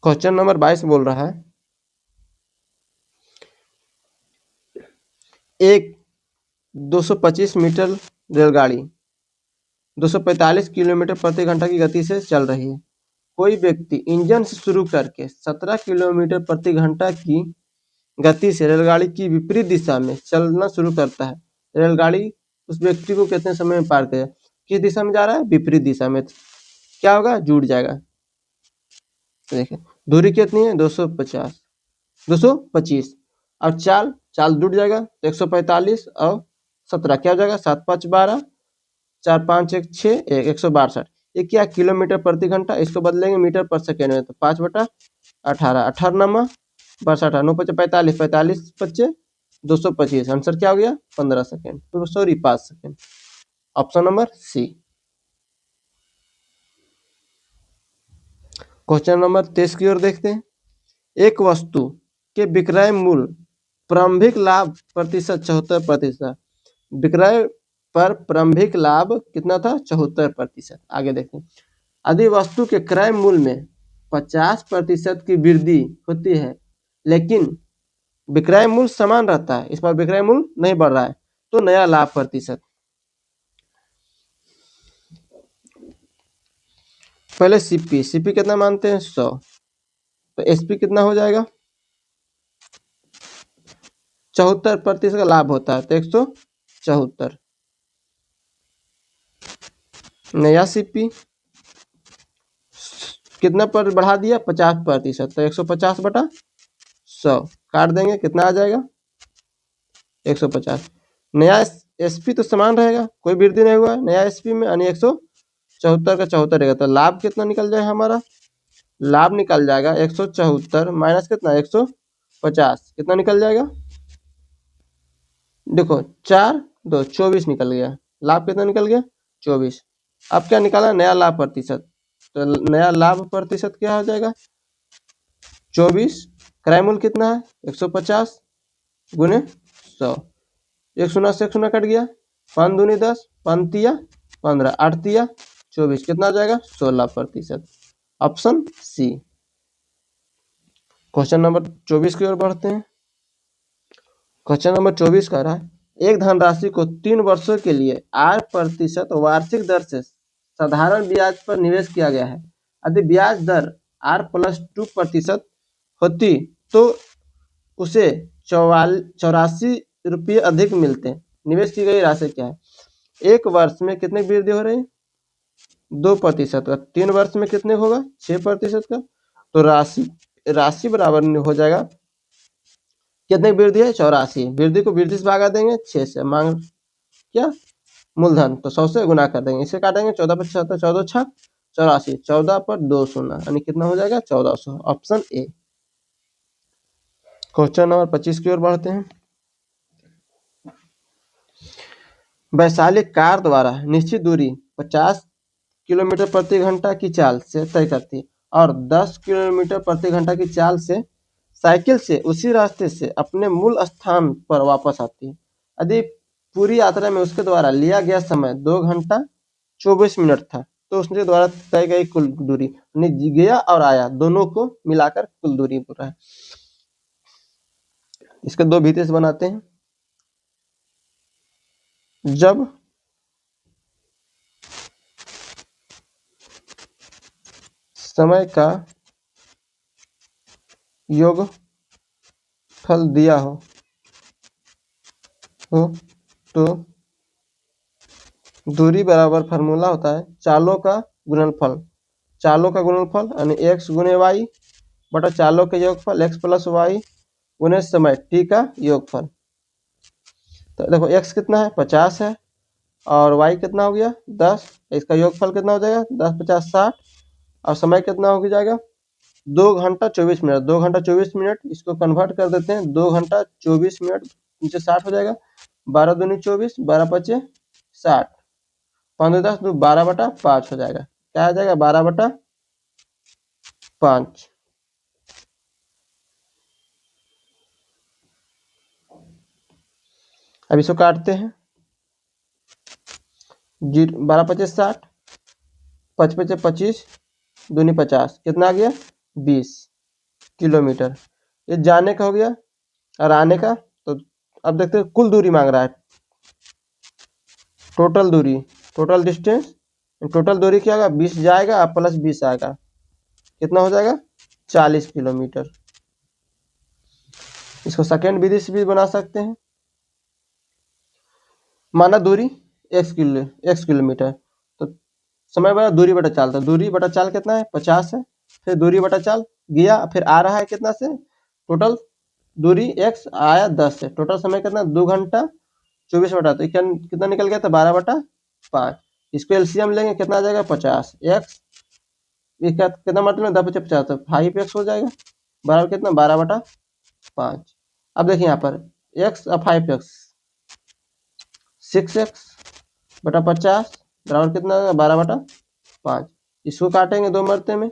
क्वेश्चन नंबर 22 बोल रहा है, एक 225 मीटर रेलगाड़ी 245 किलोमीटर प्रति घंटा की गति से चल रही है। कोई व्यक्ति इंजन से शुरू करके 17 किलोमीटर प्रति घंटा की गति से रेलगाड़ी की विपरीत दिशा में चलना शुरू करता है। रेलगाड़ी उस व्यक्ति को कितने समय में पार करेगा? किस दिशा में जा रहा है? विपरीत दिशा में। क्या होगा? जुड़ जाएगा। देखिए दूरी कितनी है? 250 225 और चाल जुड़ जाएगा, 145 और 17 क्या हो जाएगा? 7 5 12, 4 5 1 6 1 162। ये क्या किलोमीटर प्रति घंटा, इसको बदलेंगे मीटर पर सेकेंड में, तो 5/18 18 62 9 5 45 45 25 225। आंसर क्या हो गया? 15 सेकेंड, तो sorry 5 second. Option number C. Question number 23 की ओर देखते हैं। एक वस्तु के विक्रय मूल्य प्रारंभिक लाभ प्रतिशत 74%। विक्रय पर प्रारंभिक लाभ कितना था? 74%। आगे देखते हैं, यदि वस्तु के क्रय मूल्य में 50% की वृद्धि होती है लेकिन विक्रय मूल्य समान रहता है, इस बार विक्रय मूल्य नहीं बढ़ रहा है, तो नया लाभ प्रतिशत। पहले सीपी कितना मानते हैं? 100, तो एसपी कितना हो जाएगा? 74% का लाभ होता है, तो 174। नया सीपी कितना पर बढ़ा दिया? 50%, तो 150/100 काट देंगे, कितना आ जाएगा? 150। नया एसपी तो समान रहेगा, कोई वृद्धि नहीं हुआ है नया एसपी में, यानी 174 का 74 रहेगा, तो लाभ कितना निकल जाएगा हमारा? लाभ निकल जाएगा 174 माइनस कितना? 150, कितना निकल जाएगा? देखो 4 2 24 निकल गया। लाभ कितना निकल गया? 24। अब क्या निकाला? नया लाभ प्रतिशत। तो नया लाभ प्रतिशत क्या हो जाएगा? 24, क्रय मूल्य कितना है? 150 गुने 100, 1 शून्य से 1 शून्य कट गया, 5 दूनी 10, 5 तिया 15, 8 तिया 24, कितना आ जाएगा? 16%। Option C. क्वेश्चन नंबर 24 की ओर बढ़ते हैं। क्वेश्चन नंबर 24 कह रहा है, एक धनराशि को 3 वर्षों के लिए 8% वार्षिक दर से साधारण ब्याज पर निवेश किया गया है। यदि ब्याज दर R+2% होती तो उसे 84 रुपये अधिक मिलते। निवेश की गई राशि क्या है? एक वर्ष में कितने वृद्धि हो रही है? 2% का। 3 वर्ष में कितने होगा? 6% का। तो राशि बराबर हो जाएगा, कितने वृद्धि है? 84। वृद्धि को वृद्धि से भागा देंगे 6 से, मांग क्या? मूलधन, तो 100 से गुना कर देंगे, इसे काटेंगे 14 पर 76, 14 6 84, 14 पर 2 शून्य, यानी कितना हो जाएगा? 1400। Option A. क्वेश्चन नंबर 25 की ओर बढ़ते हैं। वैशाली कार द्वारा निश्चित दूरी 50 किलोमीटर प्रति घंटा की चाल से तय करती है और 10 किलोमीटर प्रति घंटा की चाल से साइकिल से उसी रास्ते से अपने मूल स्थान पर वापस आती है। यदि पूरी यात्रा में उसके द्वारा लिया गया समय 2 घंटा 24 मिनट था तो उसके द्वारा तय गई कुल दूरी, यानी गया और आया दोनों को मिलाकर कुल दूरी बोल रहा है। इसके दो भीतर से बनाते हैं। जब समय का योगफल दिया हो तो दूरी बराबर फार्मूला होता है चालों का गुणनफल। चालों का गुणनफल यानी x गुने वाई बटा चालों के योगफल x प्लस वाई गुने समय t का योगफल। तो देखो x कितना है 50 है और y कितना हो गया 10, इसका योगफल कितना हो जाएगा 10 50 60 और समय कितना हो जाएगा 2 घंटा 24 मिनट। 2 घंटा 24 मिनट इसको कन्वर्ट कर देते हैं 2 घंटा 24 मिनट नीचे 60 हो जाएगा 12 दूनी 24 12 पचे 60 15 10 दो 12 बटा 5 हो जाएगा। क्या आ जाएगा 12 बटा 5। अब इसको काटते हैं 12 पचे 60 5 पचे 25 दूनी 50 कितना आ गया 20 किलोमीटर। ये जाने का हो गया और आने का। तो अब देखते हैं कुल दूरी मांग रहा है, टोटल दूरी, टोटल डिस्टेंस। टोटल दूरी क्या होगा 20 जाएगा प्लस 20 आएगा कितना हो जाएगा 40 किलोमीटर। इसको सेकेंड विधि से भी बना सकते हैं। माना दूरी x किलोमीटर तो समय बड़ा दूरी बटा चाल, तो दूरी बटा चाल कितना है 50 है, फिर दूरी बटा चाल गया फिर आ रहा है कितना से, टोटल दूरी x आया 10 है, टोटल समय कितना 2 घंटा 24 बटा, तो कितना निकल गया था 12 बटा 5। इसको एलसीएम लेंगे कितना आ जाएगा 50 x इसका कितना मतलब 10 पचे 50 तो 5x हो जाएगा बराबर कितना 12 बटा 5। अब देखिए यहाँ पर x और 5x 6x बटा 50 बराबर कितना 12 बटा 5। इसको काटेंगे 2 मरते में,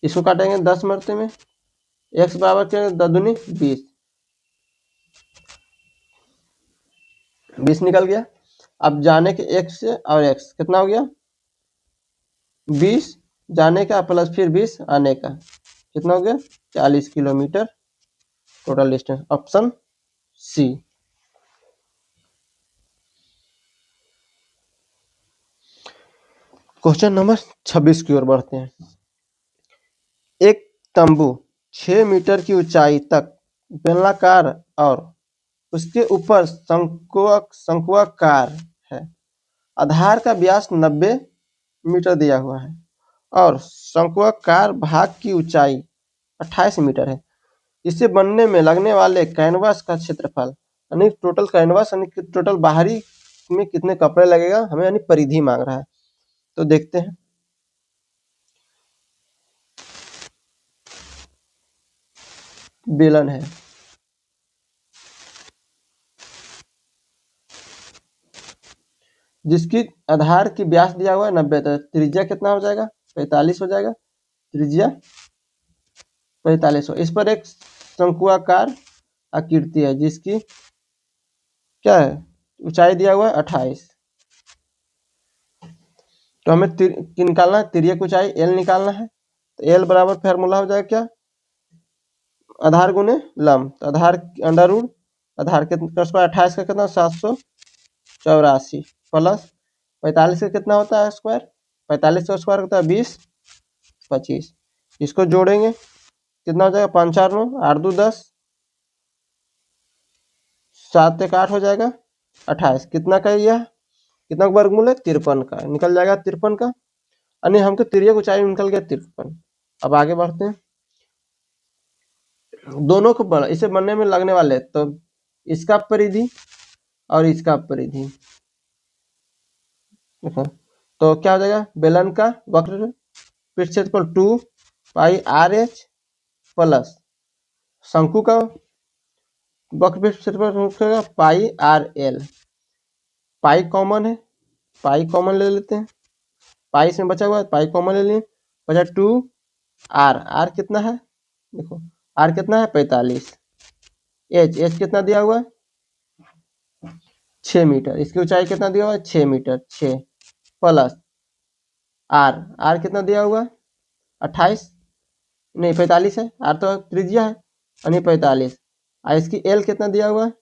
इसको काटेंगे 10 मरते में, x बराबर क्या 10 दूनी 20, 20 निकल गया। अब जाने के x से और x कितना हो गया 20 जाने का प्लस फिर 20 आने का कितना हो गया 40 kilometre total distance, option C. Question number 26 की ओर बढ़ते हैं। एक तंबू 6 मीटर की ऊंचाई तक बेलनाकार और उसके ऊपर शंक्वाकार है। आधार का व्यास 90 मीटर दिया हुआ है और शंक्वाकार भाग की ऊंचाई 28 मीटर है। इसे बनने में लगने वाले कैनवास का क्षेत्रफल, यानी टोटल कैनवास यानी टोटल बाहरी में कितने कपड़े लगेगा हमें, यानी परिधि मांग रहा है। तो देखते हैं। बेलन है जिसकी आधार की व्यास दिया हुआ है 90, तो त्रिज्या कितना हो जाएगा 45 हो जाएगा, त्रिज्या 45 हो। इस पर एक शंकुआकार आकृति है जिसकी क्या है ऊंचाई दिया हुआ है 28। तो हमें निकालना है तिर्यक ऊंचाई एल निकालना है। तो एल बराबर फार्मूला हो जाएगा क्या आधार गुने लंब, तो आधार अंडर रूट आधार के स्क्वायर 28 का कितना 784 प्लस 45 का कितना होता है स्क्वायर, 45 का स्क्वायर होता है 20 25, इसको जोड़ेंगे कितना हो जाएगा 5 4 9 8 2 10 7 1 8 हो जाएगा 28 कितना का यह कितना वर्गमूल है 53 का निकल जाएगा 53 का, यानी हमको तिर्यक ऊंचाई निकल गया 53। अब आगे बढ़ते हैं। दोनों को इसे बनने में लगने वाले तो इसका परिधि और इसका परिधि देखो तो क्या हो जाएगा बेलन का वक्र पृष्ठ क्षेत्रफल 2 पाई आर एच प्लस शंकु का वक्र पृष्ठ क्षेत्रफल पाई आर एल। पाई कॉमन है, पाई कॉमन ले लेते हैं पाई इसमें बचा हुआ है, पाई कॉमन ले लिए, बचा 2r। r कितना है देखो, r कितना है 45। h कितना दिया हुआ है 6 मीटर। इसकी ऊंचाई कितना दिया हुआ है 6 मीटर, 6 प्लस r कितना दिया हुआ है 28, नहीं 45 है, r तो त्रिज्या है यानी 45। इसकी l कितना दिया हुआ है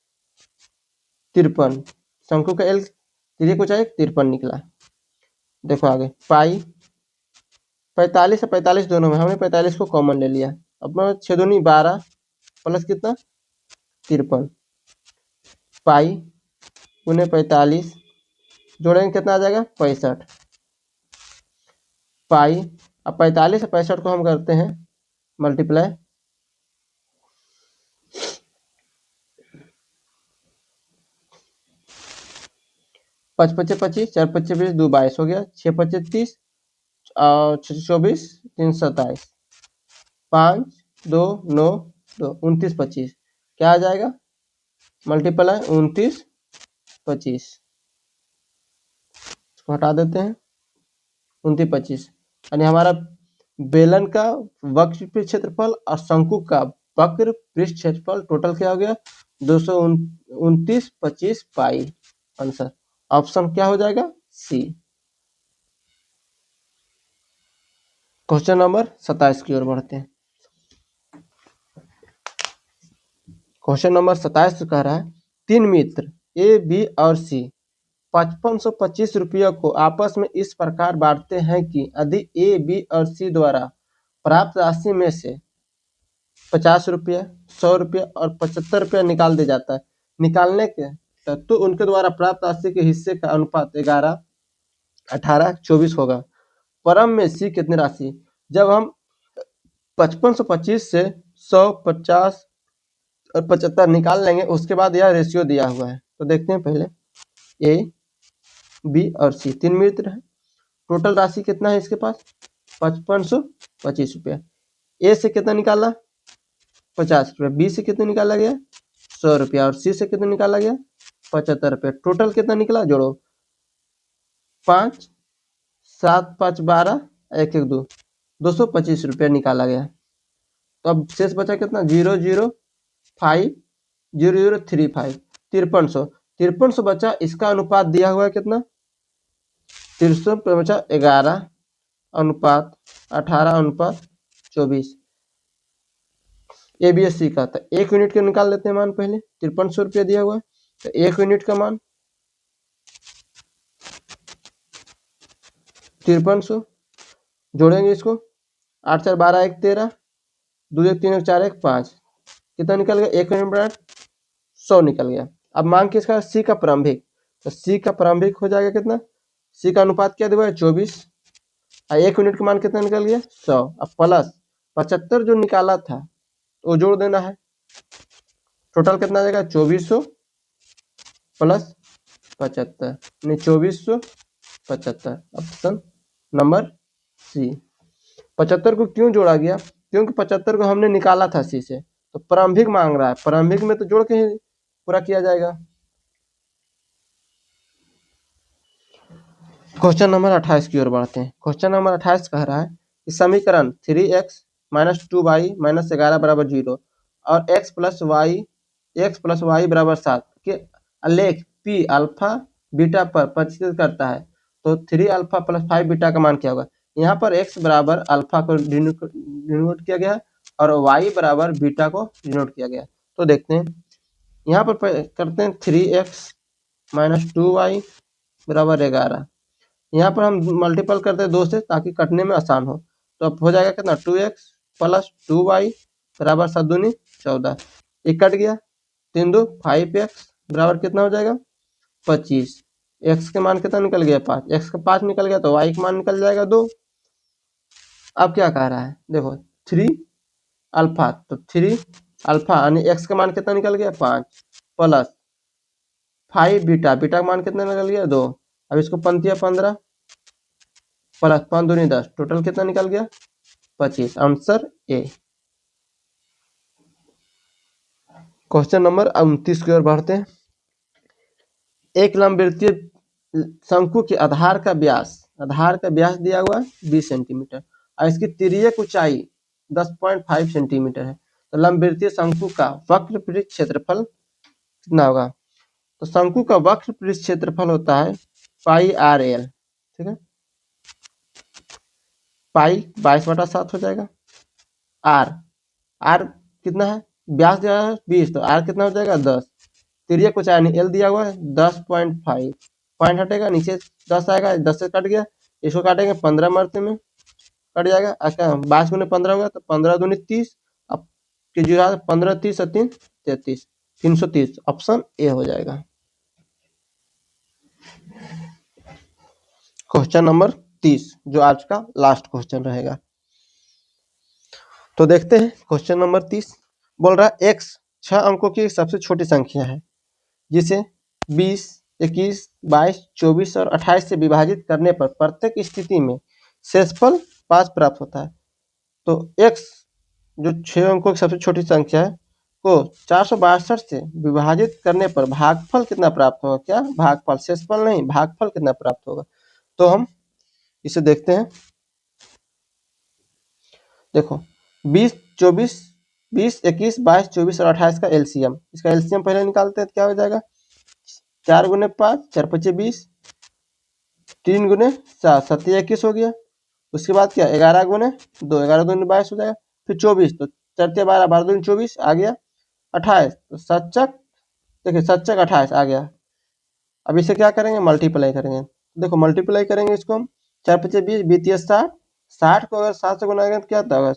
53। शंकु का l त्रिज्या की ऊंचाई 53 निकला। देखो आगे पाई 45 है, 45 दोनों में, हमने 45 को कॉमन ले लिया। अपना 6 दूनी 12 प्लस कितना 53 पाई गुने 45 जोड़ेंगे कितना आ जाएगा 65 पाई। अब 45 और 65 को हम करते हैं मल्टीप्लाई, 5 पच्चे 25, 4 पच्चे 20, 2 22 हो गया, 6 पच्चे 30 और 24 3 27, 5 2 9 2 29 25, क्या आ जाएगा मल्टीप्लाई 29 25, इसको हटा देते हैं 29 25, यानी हमारा बेलन का वक्र पृष्ठ क्षेत्रफल और शंकु का वक्र पृष्ठ क्षेत्रफल टोटल क्या हो गया 229 25 पाई। आंसर ऑप्शन क्या हो जाएगा सी। क्वेश्चन नंबर 27 की ओर बढ़ते हैं। क्वेश्चन नंबर 27 कह रहा है 3 मित्र ए बी और सी 5525 रुपये को आपस में इस प्रकार बांटते हैं कि यदि ए बी और सी द्वारा प्राप्त राशि में से 50 रुपये 100 रुपये और 75 रुपये निकाल दिया जाता है, निकालने के तो उनके द्वारा प्राप्त राशि के हिस्से का अनुपात 11 18 24 होगा। परम में सी कितनी राशि। जब हम 5525 से 100 50 और 75 निकाल लेंगे उसके बाद यह रेशियो दिया हुआ है, तो देखते हैं पहले ए बी और सी 3 मित्र है, टोटल राशि कितना है इसके पास 5525 रुपया। ए से कितना निकाला 50 रुपया, बी से कितना निकाला गया 100 रुपया और सी से कितना निकाला गया 75 रुपया। टोटल कितना निकला जोड़ो 5 7 5 12 1 1 2 225 रुपया निकाला गया। तो अब शेष बचा कितना 0 0 5 0 0 3 5 5300 बचा। इसका अनुपात दिया हुआ है कितना 300 पे बचा 11 अनुपात 18 अनुपात 24। एबीएससी का था 1 यूनिट के निकाल लेते हैं मान, पहले 5300 रुपया दिया हुआ है तो 1 यूनिट का मान 5300, जोड़ेंगे इसको 8 4 12 1 13 2 1 3 1 4 1 5, कितना निकल गया 1 यूनिट बराबर 100 निकल गया। अब मांग किसका सी का प्रारंभिक, तो सी का प्रारंभिक हो जाएगा कितना, सी का अनुपात क्या दिया है 24 और 1 यूनिट का मान कितना निकल गया 100। अब प्लस 75 जो निकाला था वो जोड़ देना है, टोटल कितना आ जाएगा 2400 प्लस 75 यानी 2475। ऑप्शन नंबर सी। 75 को क्यों जोड़ा गया, क्योंकि 75 को हमने निकाला था सी से, तो प्रारंभिक मांग रहा है, प्रारंभिक में तो जोड़ के ही पूरा किया जाएगा। क्वेश्चन नंबर 28 की ओर बढ़ते हैं। क्वेश्चन नंबर 28 कह रहा है कि समीकरण 3x माइनस 2y माइनस 11 बराबर 0 और x प्लस वाई बराबर 7 के आलेख p अल्फा बीटा पर प्रतिष्ठित करता है, तो 3 अल्फा प्लस 5 बीटा का मान क्या होगा। यहाँ पर x बराबर अल्फा को डिनोट किया गया और y बराबर बीटा को डिनोट किया गया। तो देखते हैं यहाँ पर करते हैं 3x माइनस 2y बराबर 11, यहाँ पर हम मल्टीपल करते हैं 2 से ताकि कटने में आसान हो। तो अब हो जाएगा कितना 2x प्लस 2y बराबर 7 दूनी 14, एक कट गया 3 2 5x बराबर कितना हो जाएगा 25। x के मान कितना निकल गया 5, x का 5 निकल गया तो y का मान निकल जाएगा 2। अब क्या कह रहा है देखो 3 अल्फा, तो 3 अल्फा यानी x का मान कितना निकल गया 5 प्लस 5 बीटा, बीटा का मान कितना निकल गया 2। अब इसको पंक्तियां 15 प्लस 5 दूनी 10, टोटल कितना निकल गया 25। Answer A. क्वेश्चन नंबर 29 की ओर बढ़ते हैं। एक लंबवृत्तीय शंकु के आधार का व्यास आधार का व्यास दिया हुआ है 20 सेंटीमीटर और इसकी तिर्यक ऊंचाई 10.5 सेंटीमीटर है। तो लंबवृत्तीय शंकु का वक्र पृष्ठ क्षेत्रफल कितना होगा? तो शंकु का वक्र पृष्ठ क्षेत्रफल होता है पाई आर एल, ठीक है। पाई 22/7 हो जाएगा। आर आर कितना है? व्यास दिया है 20, तो आर कितना हो जाएगा? 10। तिर्यक कुछ आया नहीं, एल दिया हुआ है 10.5, पॉइंट हटेगा नीचे 10 आएगा, 10 से कट गया, इसको काटेंगे 15 मरते में कट जाएगा। अच्छा 22 × 15 होगा तो 15 दूनी 30, अब जो 15 30 और 3 33, 330 ऑप्शन ए हो जाएगा। क्वेश्चन नंबर 30 जो आज का लास्ट क्वेश्चन रहेगा। तो देखते हैं क्वेश्चन नंबर 30 बोल रहा है x 6 अंकों की सबसे छोटी संख्या है जिसे 20, 21, 22, 24 और 28 से विभाजित करने पर प्रत्येक स्थिति में शेषफल 5 प्राप्त होता है। तो x जो 6 अंकों की सबसे छोटी संख्या है को 462 से विभाजित करने पर भागफल कितना प्राप्त होगा? क्या भागफल, शेषफल नहीं, भागफल कितना प्राप्त होगा? तो हम इसे देखते हैं। देखो 20, 24, 20, 21, 22, 24 और 28 का एलसीएम, इसका एलसीएम पहले निकालते हैं तो क्या हो जाएगा? 4 × 5 4 × 5 20, 3 × 7 7 21 हो गया। उसके बाद क्या 11 × 2 11 2 22 हो जाएगा। फिर 24 तो 4 12 12 2 24 आ गया। 28 तो सच्चक, देखिए सच्चक 28 आ गया। अब इसे क्या करेंगे? मल्टीप्लाई करेंगे। देखो मल्टीप्लाई करेंगे इसको हम, 4 × 5 20, 20 60, 60 को अगर 7 से गुना करें तो क्या होगा?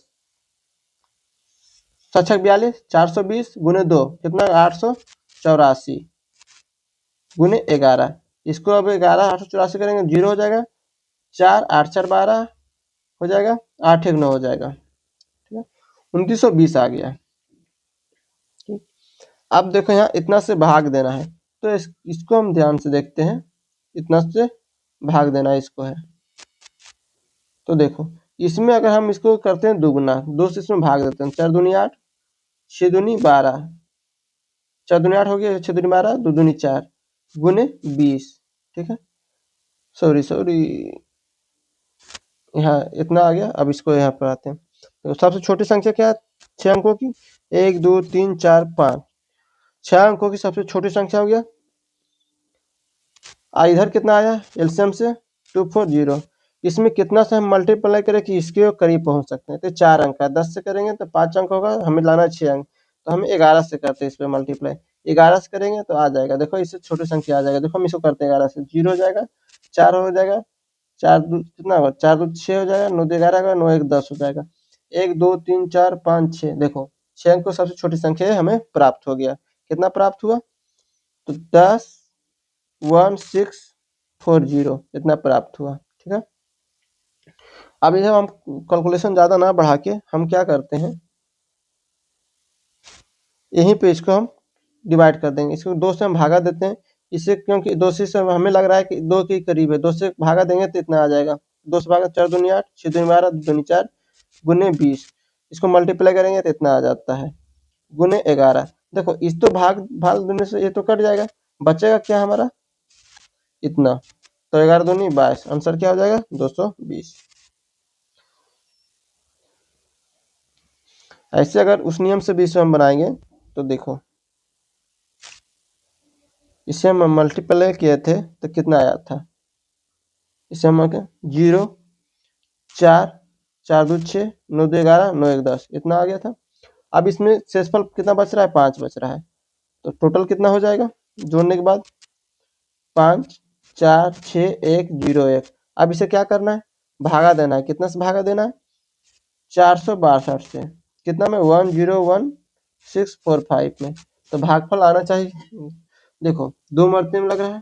सच्चक 42, 420 × 2 कितना? 884 × 11, इसको अब 11 884 करेंगे 0 हो जाएगा। 4 8 4 12 हो जाएगा, 8 1 9 हो जाएगा, ठीक है। 2920 आ गया। ठीक। अब देखो यहाँ इतना से भाग देना है तो इसको हम ध्यान से देखते हैं, इतना से भाग देना इसको है। तो देखो इसमें अगर हम इसको करते हैं दुगुना, 2 से इसमें भाग देते हैं, 4 दूनी 8, 6 दूनी 12, 4 दूनी 8 हो गया, 6 दूनी 12, 2 दूनी 4 गुने 20, ठीक है। सॉरी यहाँ इतना आ गया। अब इसको यहाँ पर आते हैं तो सबसे छोटी संख्या क्या है 6 अंकों की? 1 2 3 4 5, 6 अंकों की सबसे छोटी संख्या हो गया। इधर कितना आया एलसीएम से? 240। इसमें कितना से हम मल्टीप्लाई करें कि इसके करीब पहुंच सकते हैं? तो 4 अंक है, 10 से करेंगे तो 5 अंक होगा, हमें लाना है 6 अंक, तो हम 11 से करते हैं इस पर मल्टीप्लाई। 11 से करेंगे तो आ जाएगा, देखो इससे छोटी संख्या आ जाएगा। देखो हम इसको करते हैं 11 से, 0 हो जाएगा, 4 हो जाएगा, 4 दो कितना होगा? 4 2 6 हो जाएगा, 9 2 11 होगा, 9 1 10 हो जाएगा। 1 2 3 4 5 6, देखो 6 अंक को सबसे छोटी संख्या हमें प्राप्त हो गया। कितना प्राप्त हुआ? तो 101640 इतना प्राप्त हुआ, ठीक है। अब ये हम कैलकुलेशन ज्यादा ना बढ़ा के हम क्या करते हैं, यहीं पे इसको हम डिवाइड कर देंगे, इसको 2 से हम भागा देते हैं इसे, क्योंकि 2 से हमें लग रहा है कि 2 के करीब है, 2 से भागा देंगे तो इतना आ जाएगा। 2 से भागा 4 दूनी 8, 6 दूनी 12, 2 दूनी 4 गुने 20, इसको मल्टीप्लाई करेंगे तो इतना आ जाता है गुने 11। देखो इस तो भाग भाग देने से ये तो कट जाएगा, बचेगा क्या हमारा? इतना। तो 11 दूनी 22, आंसर क्या हो जाएगा? 220। ऐसे अगर उस नियम से भी इसे हम बनाएंगे तो देखो इसे हम मल्टीप्लाई किए थे तो कितना आया था? इसे हम 0 4 4 2 6 9 2 11 9 1 10 इतना आ गया था। अब इसमें शेषफल कितना बच रहा है? 5 बच रहा है, तो टोटल कितना हो जाएगा जोड़ने के बाद? 5 4 6 1 0 1। अब इसे क्या करना है? भागा देना है। कितना से भागा देना है? 462 से। कितना में? 101,645 में। तो भागफल आना चाहिए, देखो 2 मरते में लग रहा है,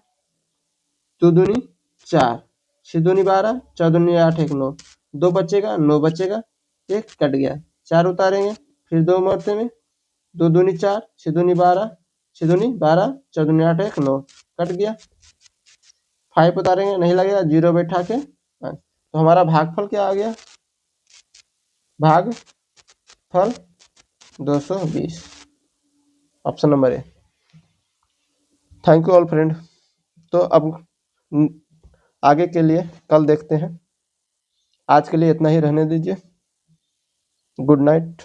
2 दूनी 4, 6 दूनी 12, 4 दूनी 8 1 9, 2 बचेगा, 9 बचेगा, 1 कट गया, 4 उतारेंगे, फिर 2 मरते में, 2 दूनी 4, 6 दूनी 12, 6 दूनी 12, 4 दूनी 8 1 9, कट गया, 5 उतारेंगे, नहीं लगेगा, 0 बैठा के। तो हमारा भागफल क्या आ गया? भागफल 220, option number A. Thank you all friend. तो अब आगे के लिए कल देखते हैं। आज के लिए इतना ही रहने दीजिए। Good night.